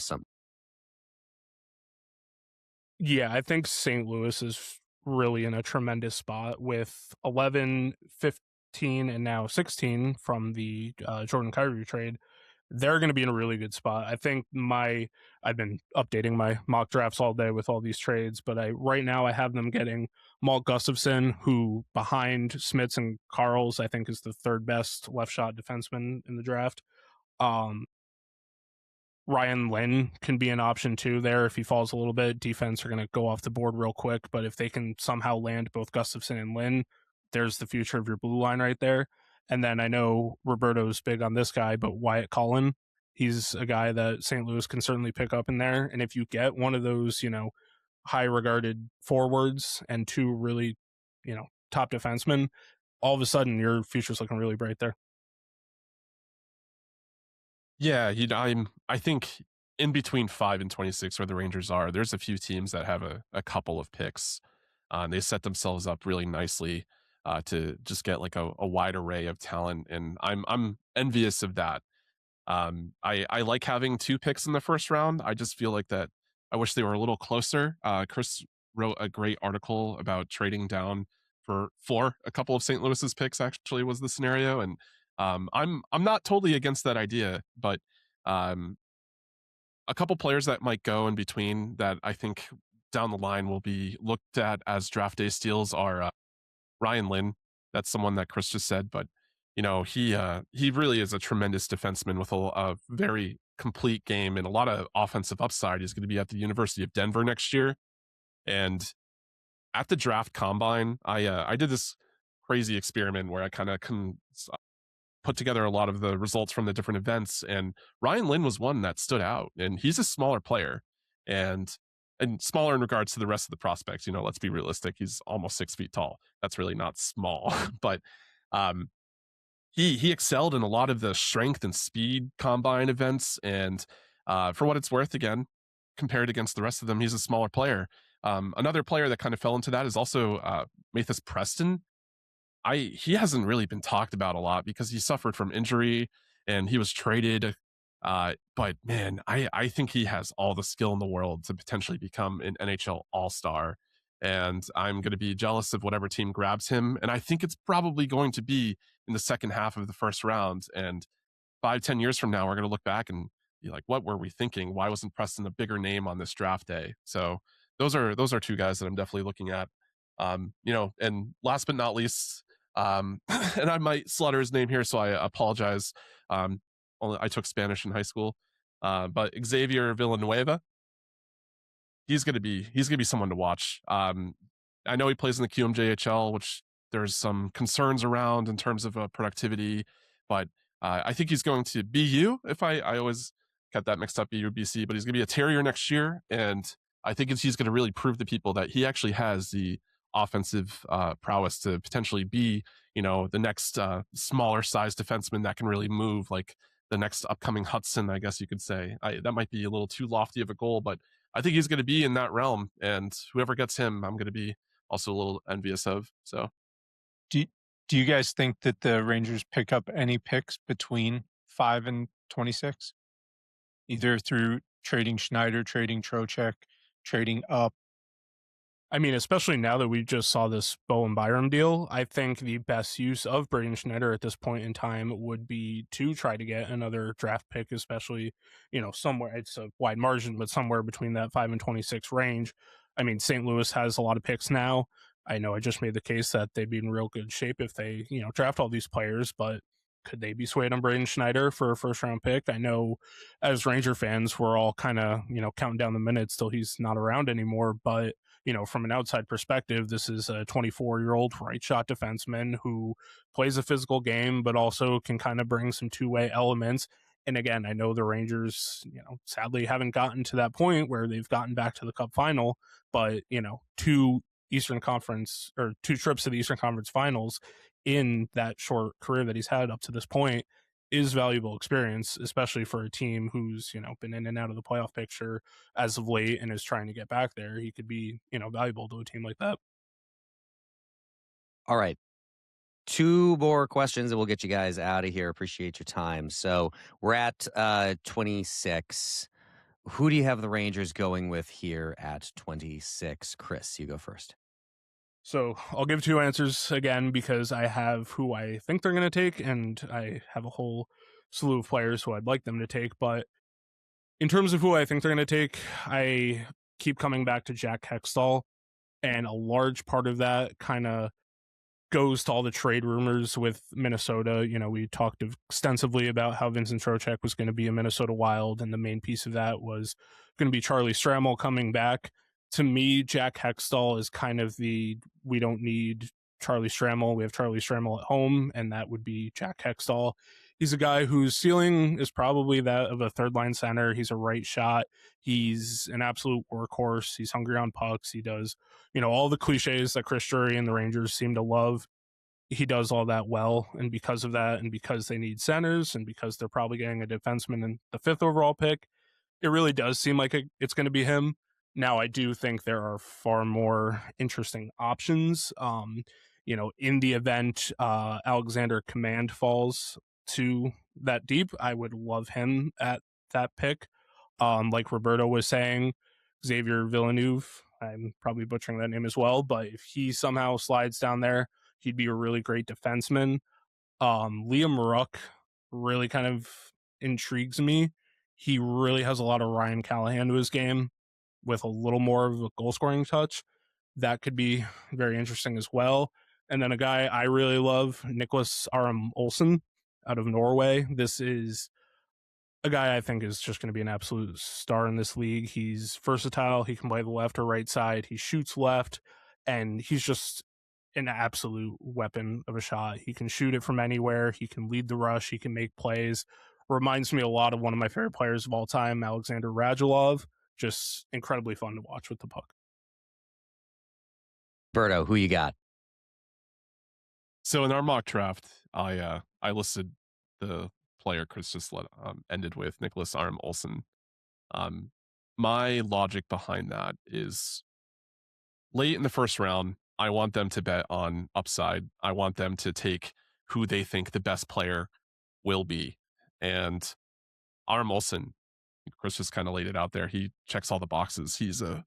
Yeah, I think St. Louis is really in a tremendous spot with 11, 15, and now 16 from the Jordan Kyrou trade. They're going to be in a really good spot. I think I've been updating my mock drafts all day with all these trades, but right now I have them getting Malt Gustafsson, who behind Smits and Carls, I think is the third best left shot defenseman in the draft. Ryan Lynn can be an option too there if he falls a little bit. Defense are going to go off the board real quick, but if they can somehow land both Gustafsson and Lynn, there's the future of your blue line right there. And then I know Roberto's big on this guy, but Wyatt Cullen, he's a guy that St. Louis can certainly pick up in there. And if you get one of those, high regarded forwards and two really, top defensemen, all of a sudden your future's looking really bright there. Yeah, I think in between 5 and 26 where the Rangers are, there's a few teams that have a couple of picks. And they set themselves up really nicely to just get like a wide array of talent, and I'm envious of that. I like having 2 picks in the first round. I just feel like that I wish they were a little closer. Chris wrote a great article about trading down for a couple of St. Louis's picks, actually was the scenario, and I'm not totally against that idea, but a couple players that might go in between that I think down the line will be looked at as draft day steals are Ryan Lynn. That's someone that Chris just said, but he really is a tremendous defenseman with a very complete game and a lot of offensive upside. He's going to be at the University of Denver next year, and at the draft combine, I did this crazy experiment where I kind of put together a lot of the results from the different events, and Ryan Lynn was one that stood out, and he's a smaller player and smaller in regards to the rest of the prospects. Let's be realistic. He's almost 6 feet tall. That's really not small, but he excelled in a lot of the strength and speed combine events. And for what it's worth, again, compared against the rest of them, he's a smaller player. Another player that kind of fell into that is also Mathis Preston. He hasn't really been talked about a lot because he suffered from injury and he was traded. But man, I think he has all the skill in the world to potentially become an NHL All-Star. And I'm going to be jealous of whatever team grabs him. And I think it's probably going to be in the second half of the first round. And 5-10 years from now, we're going to look back and be like, what were we thinking? Why wasn't Preston a bigger name on this draft day? So those are 2 guys that I'm definitely looking at. And last but not least, and I might slaughter his name here, so I apologize. Only I took Spanish in high school, but Xavier Villanueva. He's gonna be someone to watch. I know he plays in the QMJHL, which there's some concerns around in terms of productivity, but I think he's going to BU. If I always got that mixed up, BU BC, but he's gonna be a Terrier next year, and I think he's going to really prove to people that he actually has the offensive prowess to potentially be, the next smaller size defenseman that can really move, like the next upcoming Hudson, I guess you could say. That might be a little too lofty of a goal, but I think he's going to be in that realm, and whoever gets him, I'm going to be also a little envious of. So, Do you guys think that the Rangers pick up any picks between 5 and 26? Either through trading Schneider, trading Trocheck, trading up? I mean, especially now that we just saw this Bowen Byram deal, I think the best use of Brady Schneider at this point in time would be to try to get another draft pick, especially, somewhere, it's a wide margin, but somewhere between that 5 and 26 range. I mean, St. Louis has a lot of picks now. I know I just made the case that they'd be in real good shape if they, draft all these players, but could they be swayed on Brady Schneider for a first round pick? I know as Ranger fans, we're all kind of, counting down the minutes till he's not around anymore, but from an outside perspective, this is a 24-year-old right shot defenseman who plays a physical game, but also can kind of bring some two-way elements. And again, I know the Rangers, sadly haven't gotten to that point where they've gotten back to the Cup final, but, two trips to the Eastern Conference Finals in that short career that he's had up to this point is valuable experience, especially for a team who's, been in and out of the playoff picture as of late and is trying to get back there. He could be, valuable to a team like that. All right. 2 more questions and we'll get you guys out of here. Appreciate your time. So we're at 26. Who do you have the Rangers going with here at 26? Chris, you go first. So I'll give 2 answers again because I have who I think they're going to take, and I have a whole slew of players who I'd like them to take. But in terms of who I think they're going to take, I keep coming back to Jack Hextall, and a large part of that kind of goes to all the trade rumors with Minnesota. We talked extensively about how Vincent Trocheck was going to be a Minnesota Wild, and the main piece of that was going to be Charlie Stramel coming back. To me, Jack Hextall is kind of we don't need Charlie Stramel. We have Charlie Stramel at home, and that would be Jack Hextall. He's a guy whose ceiling is probably that of a third-line center. He's a right shot. He's an absolute workhorse. He's hungry on pucks. He does, all the cliches that Chris Drury and the Rangers seem to love. He does all that well, and because of that, and because they need centers, and because they're probably getting a defenseman in the 5th overall pick, it really does seem like it's going to be him. Now, I do think there are far more interesting options. In the event Alexander Command falls to that deep, I would love him at that pick. Like Roberto was saying, Xavier Villeneuve, I'm probably butchering that name as well, but if he somehow slides down there, he'd be a really great defenseman. Liam Ruck really kind of intrigues me. He really has a lot of Ryan Callahan to his game with a little more of a goal-scoring touch. That could be very interesting as well. And then a guy I really love, Nicholas Aram Olsen out of Norway. This is a guy I think is just going to be an absolute star in this league. He's versatile. He can play the left or right side. He shoots left, and he's just an absolute weapon of a shot. He can shoot it from anywhere. He can lead the rush. He can make plays. Reminds me a lot of one of my favorite players of all time, Alexander Radulov. Just incredibly fun to watch with the puck. Berto, who you got? So in our mock draft, I listed the player Chris just ended with, Nicholas Aram Olsen. My logic behind that is late in the first round, I want them to bet on upside. I want them to take who they think the best player will be. And Aram Olsen, Chris just kind of laid it out there. He checks all the boxes. He's a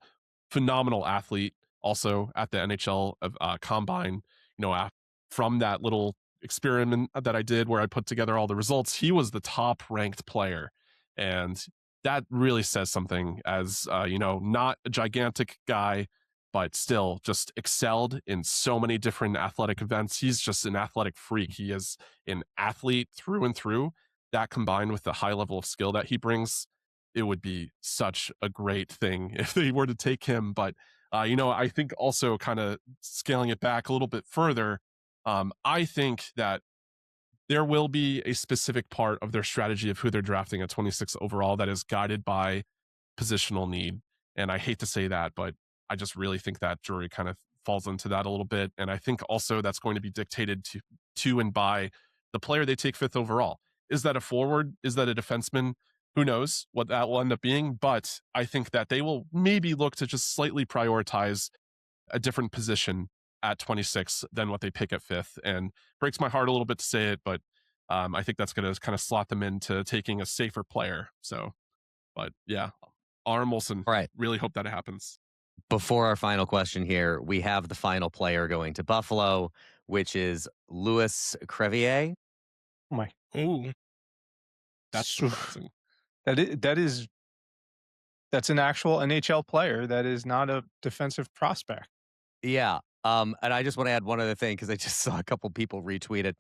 phenomenal athlete. Also at the NHL Combine, from that little experiment that I did where I put together all the results, he was the top ranked player. And that really says something as, not a gigantic guy, but still just excelled in so many different athletic events. He's just an athletic freak. He is an athlete through and through. That combined with the high level of skill that he brings, it would be such a great thing if they were to take him. But, I think also kind of scaling it back a little bit further, I think that there will be a specific part of their strategy of who they're drafting at 26 overall that is guided by positional need. And I hate to say that, but I just really think that Drury kind of falls into that a little bit. And I think also that's going to be dictated to and by the player they take 5th overall. Is that a forward? Is that a defenseman? Who knows what that will end up being? But I think that they will maybe look to just slightly prioritize a different position at 26 than what they pick at 5th. And breaks my heart a little bit to say it, but I think that's going to kind of slot them into taking a safer player. So, but yeah, Arm Olsen. All right. Really hope that it happens. Before our final question here, we have the final player going to Buffalo, which is Louis Crevier. Oh my. Ooh. That's surprising. That's an actual NHL player. That is not a defensive prospect. Yeah. And I just want to add one other thing because I just saw a couple people retweet it.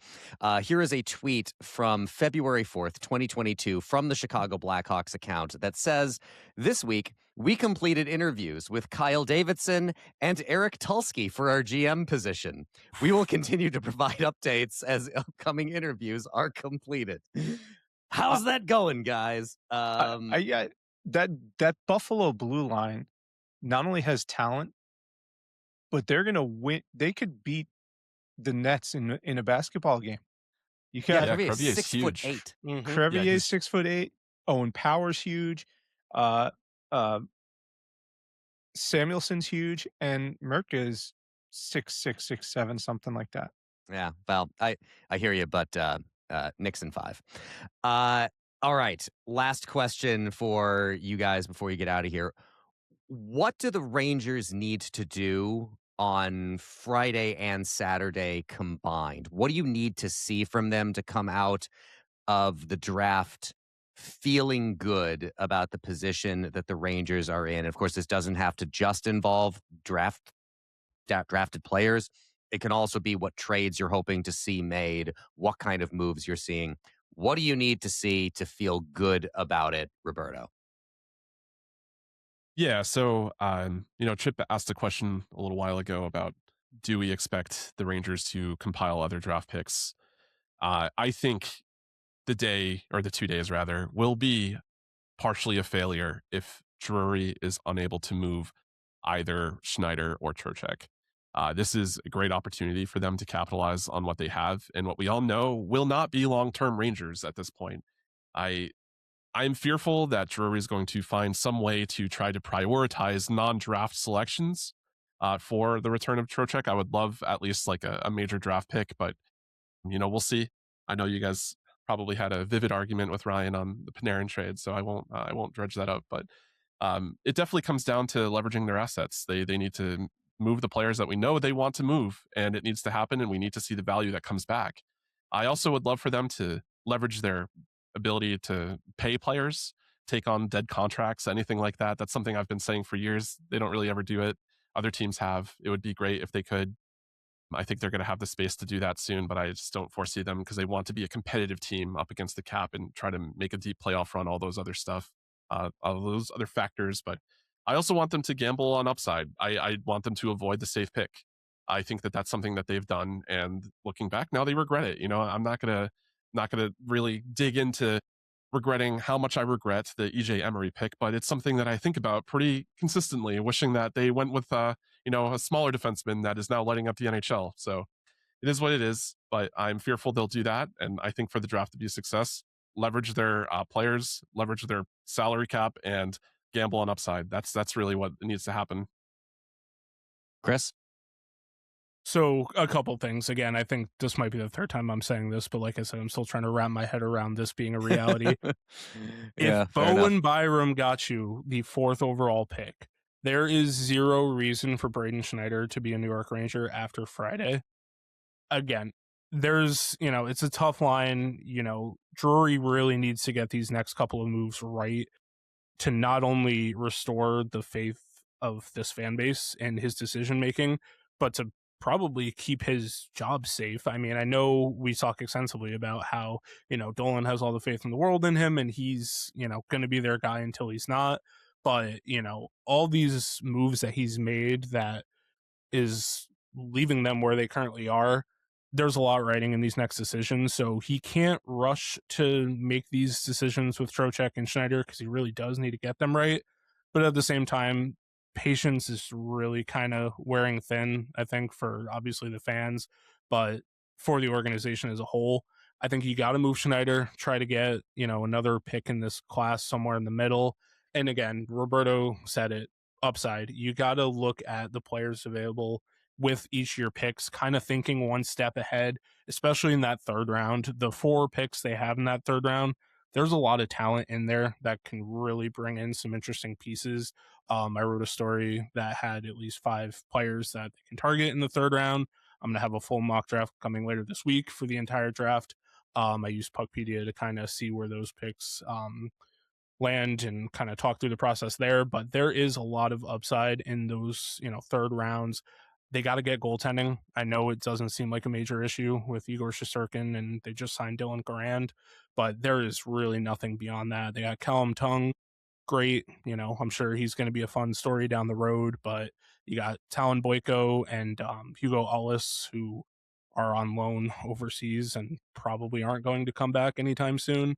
Here is a tweet from February 4th, 2022 from the Chicago Blackhawks account that says, this week, we completed interviews with Kyle Davidson and Eric Tulsky for our GM position. We will continue to provide updates as upcoming interviews are completed. How's that going, guys? That Buffalo blue line not only has talent, but they're going to win. They could beat the Nets in a basketball game. You got Crevier's Crevier's 6'8". Mhm. Crevier's 6'8". Owen Power's huge. Samuelson's huge, and Merck is 6'6", 6'7", something like that. Yeah, well, I hear you, but Nixon 5. All right, last question for you guys before you get out of here. What do the Rangers need to do on Friday and Saturday combined? What do you need to see from them to come out of the draft feeling good about the position that the Rangers are in? Of course, this doesn't have to just involve drafted players. It can also be what trades you're hoping to see made, what kind of moves you're seeing. What do you need to see to feel good about it, Roberto? Yeah, so Chip asked a question a little while ago about, do we expect the Rangers to compile other draft picks? I think the day, or the 2 days rather, will be partially a failure if Drury is unable to move either Schneider or Trocheck. This is a great opportunity for them to capitalize on what they have and what we all know will not be long-term Rangers at this point. I'm fearful that Drury is going to find some way to try to prioritize non-draft selections for the return of Trocheck. I would love at least like a major draft pick, but we'll see. I know you guys probably had a vivid argument with Ryan on the Panarin trade, so I won't dredge that up. But it definitely comes down to leveraging their assets. They need to move the players that we know they want to move, and it needs to happen, and we need to see the value that comes back. I also would love for them to leverage their ability to pay players, take on dead contracts, anything like that. That's something I've been saying for years. They don't really ever do it. Other teams have. It would be great if they could. I think they're going to have the space to do that soon, but I just don't foresee them because they want to be a competitive team up against the cap and try to make a deep playoff run, all those other stuff, all those other factors. But I also want them to gamble on upside. I want them to avoid the safe pick. I think that that's something that they've done, and looking back now, they regret it. I'm not gonna really dig into regretting how much I regret the EJ Emery pick, but it's something that I think about pretty consistently, wishing that they went with a smaller defenseman that is now lighting up the NHL. So it is what it is, but I'm fearful they'll do that. And I think for the draft to be a success, leverage their players, leverage their salary cap, and gamble on upside. That's really what needs to happen. Chris? So a couple things. Again, I think this might be the third time I'm saying this, but like I said, I'm still trying to wrap my head around this being a reality. If Bowen Byram got you the 4th overall pick, there is zero reason for Braden Schneider to be a New York Ranger after Friday. Again, there's, it's a tough line. Drury really needs to get these next couple of moves right to not only restore the faith of this fan base and his decision making, but to probably keep his job safe. I mean, I know we talk extensively about how, Dolan has all the faith in the world in him and he's, going to be their guy until he's not. But, all these moves that he's made that is leaving them where they currently are, there's a lot riding in these next decisions. So he can't rush to make these decisions with Trocheck and Schneider because he really does need to get them right. But at the same time, patience is really kind of wearing thin, I think, for obviously the fans, but for the organization as a whole. I think you got to move Schneider, try to get, another pick in this class somewhere in the middle. And again, Roberto said it, upside. You got to look at the players available with each of your picks, kind of thinking one step ahead, especially in that third round. The 4 picks they have in that third round, there's a lot of talent in there that can really bring in some interesting pieces. I wrote a story that had at least 5 players that they can target in the third round. I'm going to have a full mock draft coming later this week for the entire draft. I used Puckpedia to kind of see where those picks land and kind of talk through the process there. But there is a lot of upside in those, third rounds. They got to get goaltending. I know it doesn't seem like a major issue with Igor Shesterkin, and they just signed Dylan Garand, but there is really nothing beyond that. They got Callum Tung, great. I'm sure he's going to be a fun story down the road, but you got Talon Boyko and Hugo Allis, who are on loan overseas and probably aren't going to come back anytime soon.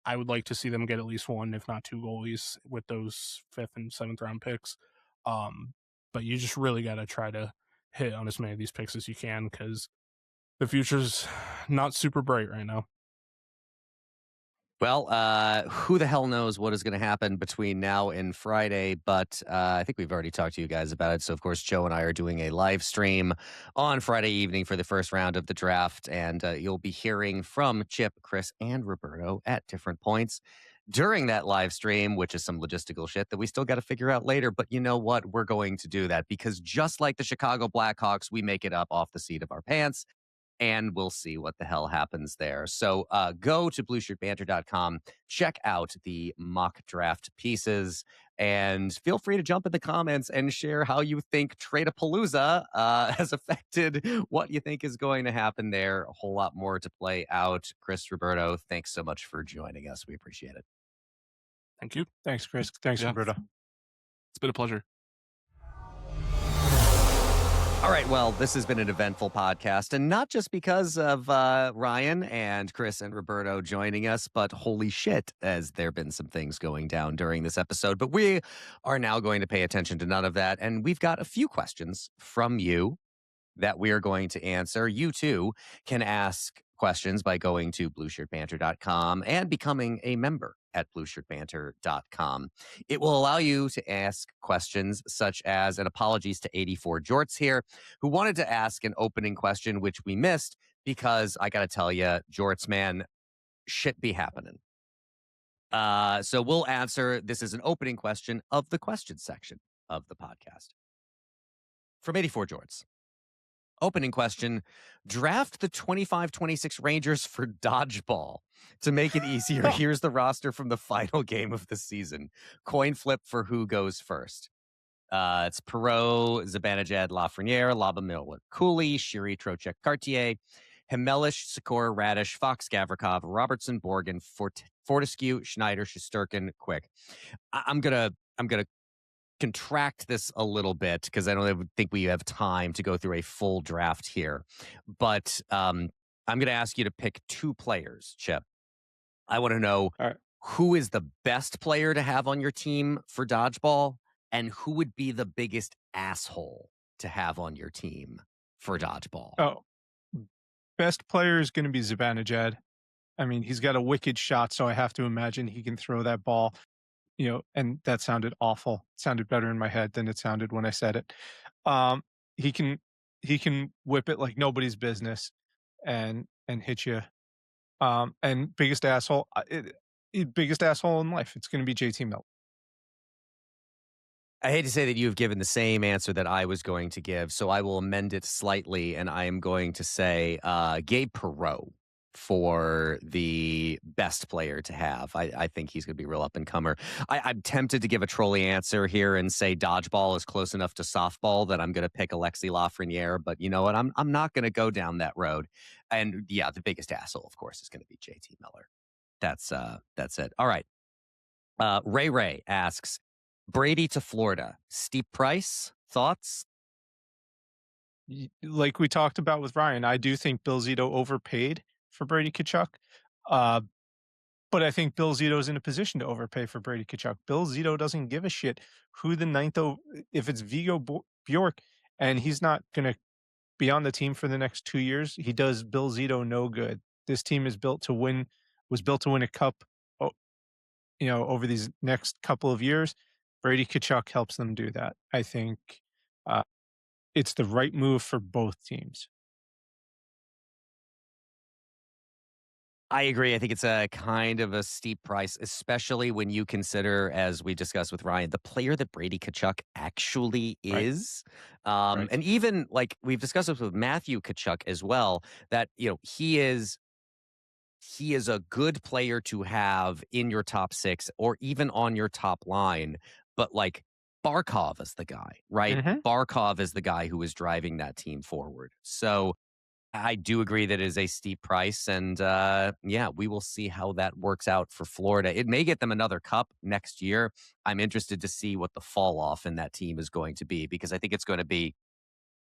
I would like to see them get at least 1, if not 2 goalies with those 5th and 7th round picks. But you just really got to try to hit on as many of these picks as you can, because the future's not super bright right now. Well, who the hell knows what is going to happen between now and Friday, but I think we've already talked to you guys about it. So, of course, Joe and I are doing a live stream on Friday evening for the first round of the draft, and you'll be hearing from Chip, Chris, and Roberto at different points during that live stream, which is some logistical shit that we still got to figure out later. But you know what? We're going to do that because just like the Chicago Blackhawks, we make it up off the seat of our pants. And we'll see what the hell happens there. So go to blueshirtbanter.com, check out the mock draft pieces, and feel free to jump in the comments and share how you think Trade-a-Palooza has affected what you think is going to happen there. A whole lot more to play out. Chris, Roberto, thanks so much for joining us. We appreciate it. Thank you. Thanks, Chris. Thanks, Roberto. It's been a pleasure. All right, well, this has been an eventful podcast, and not just because of Ryan and Chris and Roberto joining us, but holy shit, has there been some things going down during this episode. But we are now going to pay attention to none of that, and we've got a few questions from you that we are going to answer. You, too, can ask questions by going to blueshirtbanter.com and becoming a member at blueshirtbanter.com. It will allow you to ask questions such as, and apologies to 84 Jorts here, who wanted to ask an opening question, which we missed because I got to tell you, Jorts, man, shit be happening. So we'll answer. This is an opening question of the questions section of the podcast. From 84 Jorts. Opening question, draft the 25-26 Rangers for dodgeball. To make it easier, here's the roster from the final game of the season. Coin flip for who goes first. It's Perreault, Zibanejad, Lafreniere, Labamil, Cooley, Shiri, Trocheck, Cartier, Hemelish, Sikora, Radish, Fox, Gavrikov, Robertson, Borgen, Fortescue, Schneider, Shesterkin, Quick. I'm gonna contract this a little bit because I don't think we have time to go through a full draft here. But I'm going to ask you to pick 2 players, Chip. I want to know who is the best player to have on your team for dodgeball and who would be the biggest asshole to have on your team for dodgeball. Oh, best player is going to be Zibanejad. I mean, he's got a wicked shot, so I have to imagine he can throw that ball. And that sounded awful. It sounded better in my head than it sounded when I said it. He can whip it like nobody's business and hit you. And biggest asshole in life. It's going to be JT Miller. I hate to say that you've given the same answer that I was going to give, so I will amend it slightly, and I am going to say Gabe Perreault for the best player to have. I think he's going to be a real up-and-comer. I'm tempted to give a trolley answer here and say dodgeball is close enough to softball that I'm going to pick Alexis Lafreniere, but you know what? I'm not going to go down that road. And yeah, the biggest asshole, of course, is going to be JT Miller. That's it. All right. Ray asks, Brady to Florida, steep price, thoughts? Like we talked about with Ryan, I do think Bill Zito overpaid for Brady Tkachuk. But I think Bill Zito's in a position to overpay for Brady Tkachuk. Bill Zito doesn't give a shit who the if it's Bjork and he's not going to be on the team for the next 2 years, he does Bill Zito no good. This team is built to win, was built to win a cup, over these next couple of years. Brady Tkachuk helps them do that. I think uh, it's the right move for both teams. I agree. I think it's a kind of a steep price, especially when you consider, as we discussed with Ryan, the player that Brady Tkachuk actually is. Right. And even like we've discussed this with Matthew Tkachuk as well, that, he is a good player to have in your top 6 or even on your top line. But like Barkov is the guy, right? Mhm. Barkov is the guy who is driving that team forward. So I do agree that it is a steep price. And we will see how that works out for Florida. It may get them another cup next year. I'm interested to see what the fall off in that team is going to be, because I think it's going to be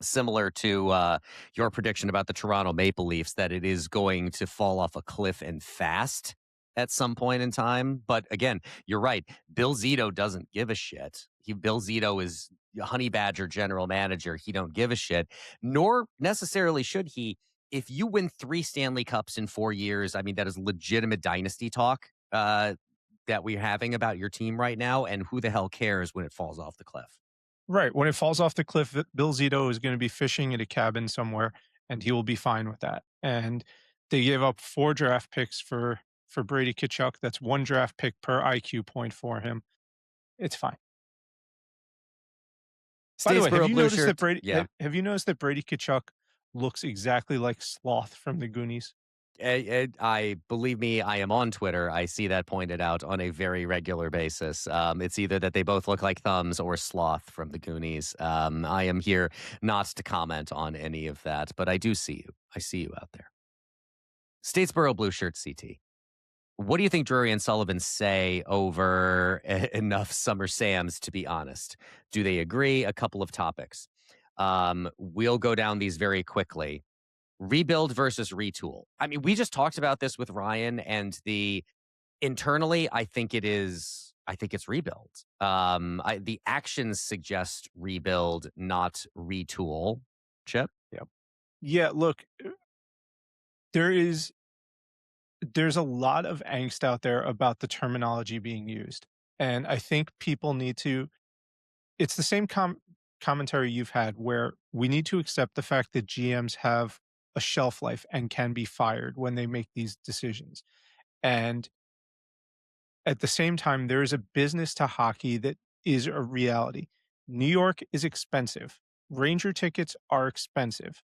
similar to your prediction about the Toronto Maple Leafs, that it is going to fall off a cliff and fast at some point in time. But again, you're right. Bill Zito doesn't give a shit. Bill Zito is a Honey Badger general manager. He don't give a shit, nor necessarily should he. If you win 3 Stanley Cups in 4 years, I mean, that is legitimate dynasty talk that we're having about your team right now. And who the hell cares when it falls off the cliff? Right. When it falls off the cliff, Bill Zito is going to be fishing at a cabin somewhere, and he will be fine with that. And they gave up 4 draft picks for Brady Tkachuk. That's 1 draft pick per IQ point for him. It's fine. By the way, have you noticed that have you noticed that Brady Tkachuk looks exactly like Sloth from the Goonies? I believe me, I am on Twitter. I see that pointed out on a very regular basis. It's either that they both look like thumbs or Sloth from the Goonies. I am here not to comment on any of that, but I do see you. I see you out there. Statesboro Blueshirt CT. What do you think Drury and Sullivan say over enough Summer Sams, to be honest? Do they agree? A couple of topics. We'll go down these very quickly. Rebuild versus retool. I mean, we just talked about this with Ryan, and internally, I think it's rebuild. The actions suggest rebuild, not retool. Chip? Yep. Yeah, look, there's a lot of angst out there about the terminology being used. And I think people need to, it's the same commentary you've had, where we need to accept the fact that GMs have a shelf life and can be fired when they make these decisions. And at the same time, there is a business to hockey that is a reality. New York is expensive. Ranger tickets are expensive.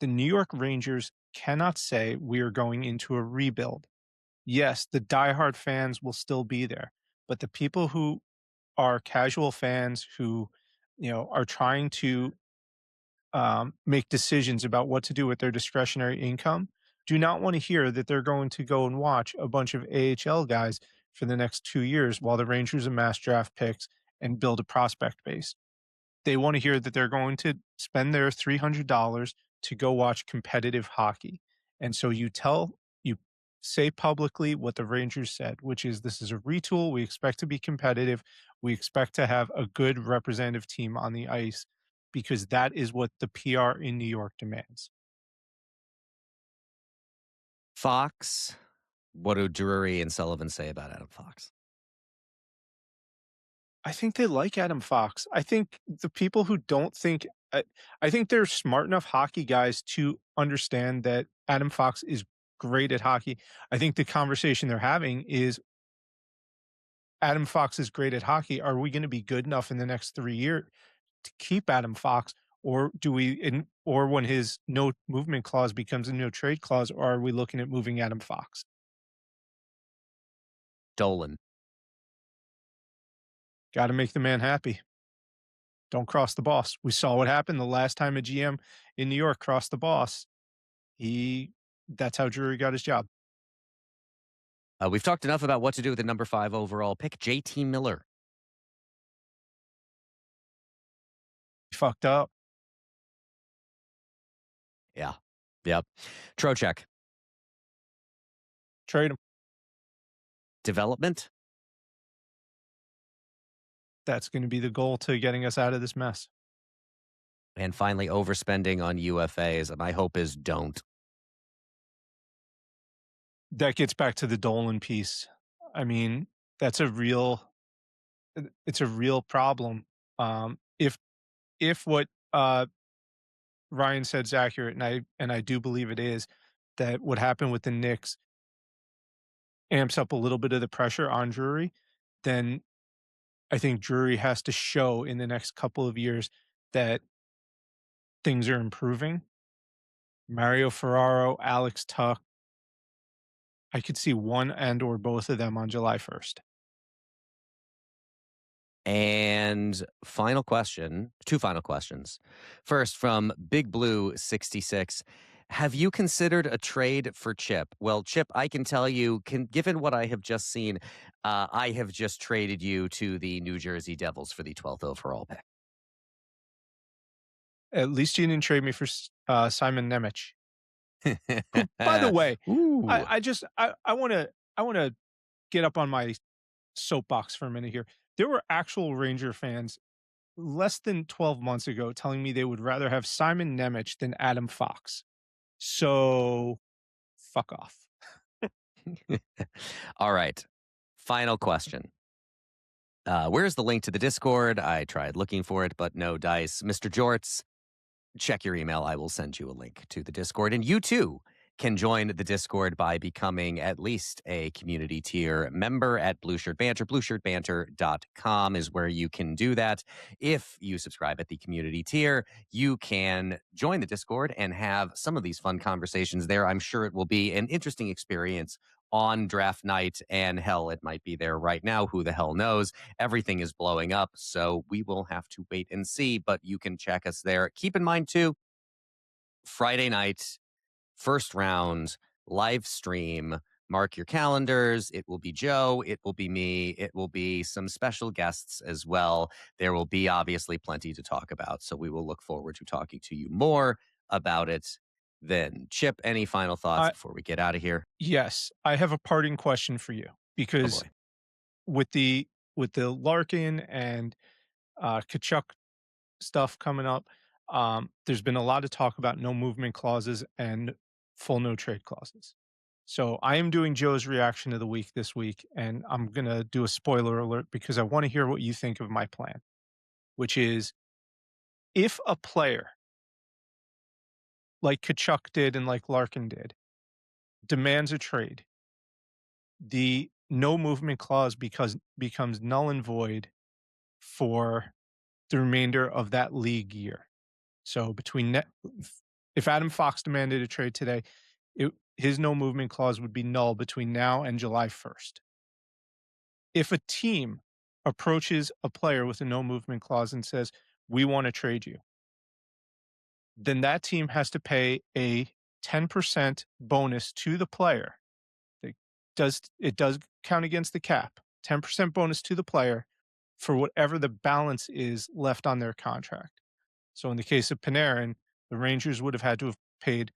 The New York Rangers cannot say we are going into a rebuild. Yes, the diehard fans will still be there, but the people who are casual fans who, are trying to make decisions about what to do with their discretionary income do not want to hear that they're going to go and watch a bunch of AHL guys for the next 2 years while the Rangers amass draft picks and build a prospect base. They want to hear that they're going to spend their $300 to go watch competitive hockey. And so you say publicly what the Rangers said, which is, this is a retool. We expect to be competitive. We expect to have a good representative team on the ice, because that is what the PR in New York demands. Fox. What do Drury and Sullivan say about Adam Fox? I think they like Adam Fox. I think the people who don't think, I think they're smart enough hockey guys to understand that Adam Fox is great at hockey. I think the conversation they're having is, Adam Fox is great at hockey. Are we going to be good enough in the next 3 years to keep Adam Fox? Or or when his no movement clause becomes a no trade clause, or are we looking at moving Adam Fox? Dolan. Got to make the man happy. Don't cross the boss. We saw what happened the last time a GM in New York crossed the boss. That's how Drury got his job. We've talked enough about what to do with the number 5 overall pick. JT Miller. He fucked up. Yeah. Yep. Trocheck. Trade him. development? That's going to be the goal to getting us out of this mess. And finally, overspending on UFAs. My hope is don't. That gets back to the Dolan piece. I mean, it's a real problem. If what Ryan said is accurate, and I do believe it is, that what happened with the Knicks amps up a little bit of the pressure on Drury, then I think Drury has to show in the next couple of years that things are improving. Mario Ferraro, Alex Tuck, I could see one and or both of them on July 1st. And final question, two final questions. First, from Big Blue 66. Have you considered a trade for Chip? Well, Chip, I can tell you, given what I have just seen, I have just traded you to the New Jersey Devils for the 12th overall pick. At least you didn't trade me for Simon Nemec. By the way, I want to get up on my soapbox for a minute here. There were actual Ranger fans less than 12 months ago telling me they would rather have Simon Nemec than Adam Fox. So, fuck off. All right. Final question. Where's the link to the Discord? I tried looking for it, but no dice. Mr. Jorts, check your email. I will send you a link to the Discord. And you too can join the Discord by becoming at least a community tier member at Blueshirt Banter. Blueshirtbanter.com is where you can do that. If you subscribe at the community tier, you can join the Discord and have some of these fun conversations there. I'm sure it will be an interesting experience on draft night, and hell, it might be there right now. Who the hell knows? Everything is blowing up, so we will have to wait and see, but you can check us there. Keep in mind, too, Friday night, first round, live stream. Mark your calendars. It will be Joe. It will be me. It will be some special guests as well. There will be obviously plenty to talk about, so we will look forward to talking to you more about it then. Chip, any final thoughts before we get out of here? Yes, I have a parting question for you, because with the Larkin and Tkachuk stuff coming up, there's been a lot of talk about no movement clauses and full no trade clauses. So I am doing Joe's reaction of the week this week, and I'm going to do a spoiler alert because I want to hear what you think of my plan, which is if a player like Tkachuk did and like Larkin did demands a trade, the no movement clause becomes null and void for the remainder of that league year. So if Adam Fox demanded a trade today, his no movement clause would be null between now and July 1st. If a team approaches a player with a no movement clause and says, we want to trade you, then that team has to pay a 10% bonus to the player. It does count against the cap. 10% bonus to the player for whatever the balance is left on their contract. So in the case of Panarin, the Rangers would have had to have paid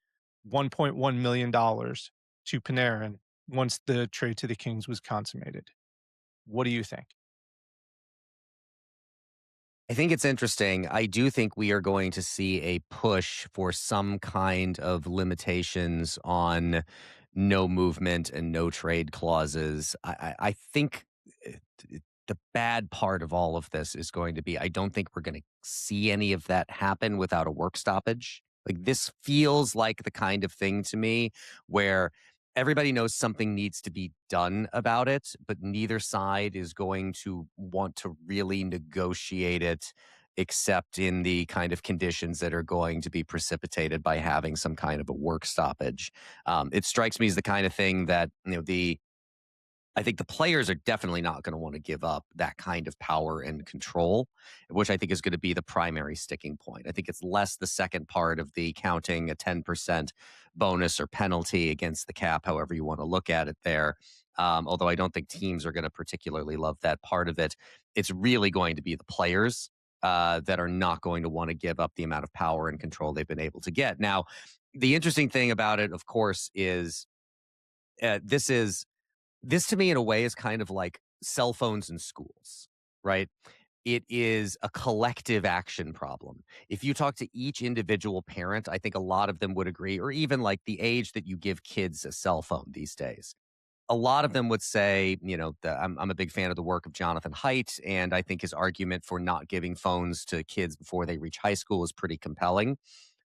$1.1 million to Panarin once the trade to the Kings was consummated. What do you think? I think it's interesting. I do think we are going to see a push for some kind of limitations on no movement and no trade clauses. I think the bad part of all of this is going to be, I don't think we're going to see any of that happen without a work stoppage. Like, this feels like the kind of thing to me where everybody knows something needs to be done about it, but neither side is going to want to really negotiate it except in the kind of conditions that are going to be precipitated by having some kind of a work stoppage. It strikes me as the kind of thing that, I think the players are definitely not going to want to give up that kind of power and control, which I think is going to be the primary sticking point. I think it's less the second part of the counting a 10% bonus or penalty against the cap, however you want to look at it there. Although I don't think teams are going to particularly love that part of it. It's really going to be the players that are not going to want to give up the amount of power and control they've been able to get. Now, the interesting thing about it, of course, is this is This to me, in a way, is kind of like cell phones in schools, right? It is a collective action problem. If you talk to each individual parent, I think a lot of them would agree, or even like the age that you give kids a cell phone these days. A lot of them would say, I'm a big fan of the work of Jonathan Haidt, and I think his argument for not giving phones to kids before they reach high school is pretty compelling.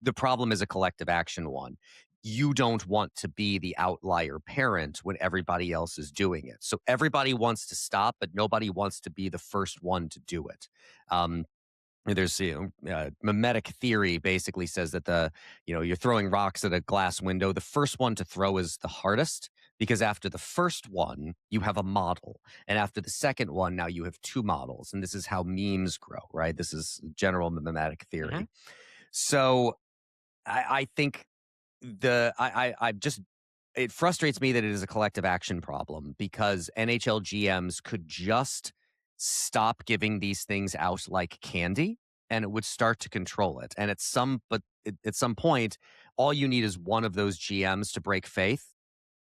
The problem is a collective action one. You don't want to be the outlier parent when everybody else is doing it. So everybody wants to stop, but nobody wants to be the first one to do it. There's mimetic theory basically says that you're throwing rocks at a glass window. The first one to throw is the hardest, because after the first one, you have a model. And after the second one, now you have two models. And this is how memes grow, right? This is general mimetic theory. Mm-hmm. So I think it frustrates me that it is a collective action problem, because NHL GMs could just stop giving these things out like candy, and it would start to control it. And at some point, all you need is one of those GMs to break faith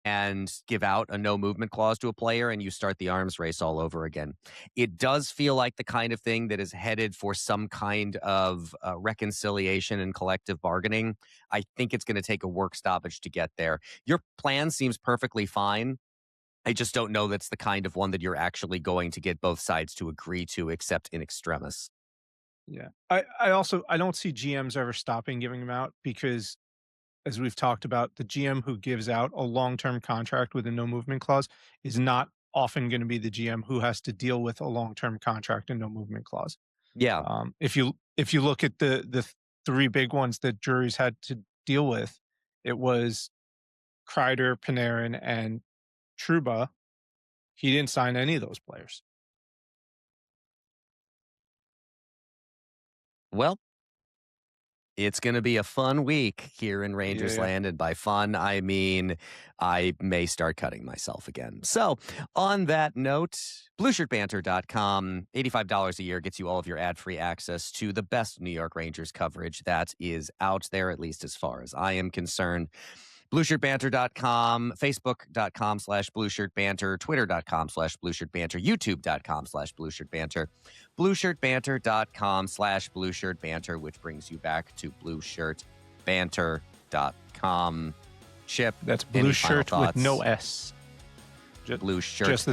and give out a no movement clause to a player, and you start the arms race all over again. It does feel like the kind of thing that is headed for some kind of reconciliation and collective bargaining. I think it's going to take a work stoppage to get there. Your plan seems perfectly fine. I just don't know that's the kind of one that you're actually going to get both sides to agree to, except in extremis. Yeah. I don't see GMs ever stopping giving them out, because as we've talked about, the GM who gives out a long-term contract with a no movement clause is not often going to be the GM who has to deal with a long-term contract and no movement clause. Yeah. If you look at the three big ones that Drury's had to deal with, it was Kreider, Panarin, and Trouba. He didn't sign any of those players. Well, it's going to be a fun week here in Rangers land. And by fun, I mean I may start cutting myself again. So on that note, BlueshirtBanter.com, $85 a year gets you all of your ad-free access to the best New York Rangers coverage that is out there, at least as far as I am concerned. BlueshirtBanter.com, Facebook.com/BlueshirtBanter, Twitter.com/BlueshirtBanter, YouTube.com/BlueshirtBanter, BlueshirtBanter.com/BlueshirtBanter, which brings you back to BlueshirtBanter.com. Chip, that's blue shirt with no S. Blue shirt. Just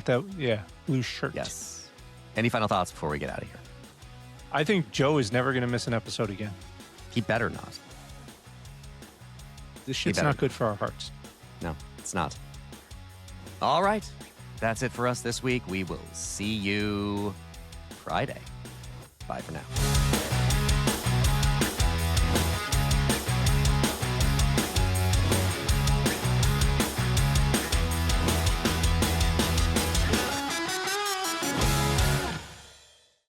blue shirt. Yes. Any final thoughts before we get out of here? I think Joe is never going to miss an episode again. He better not. This shit's not good for our hearts. No, it's not. All right. That's it for us this week. We will see you Friday. Bye for now.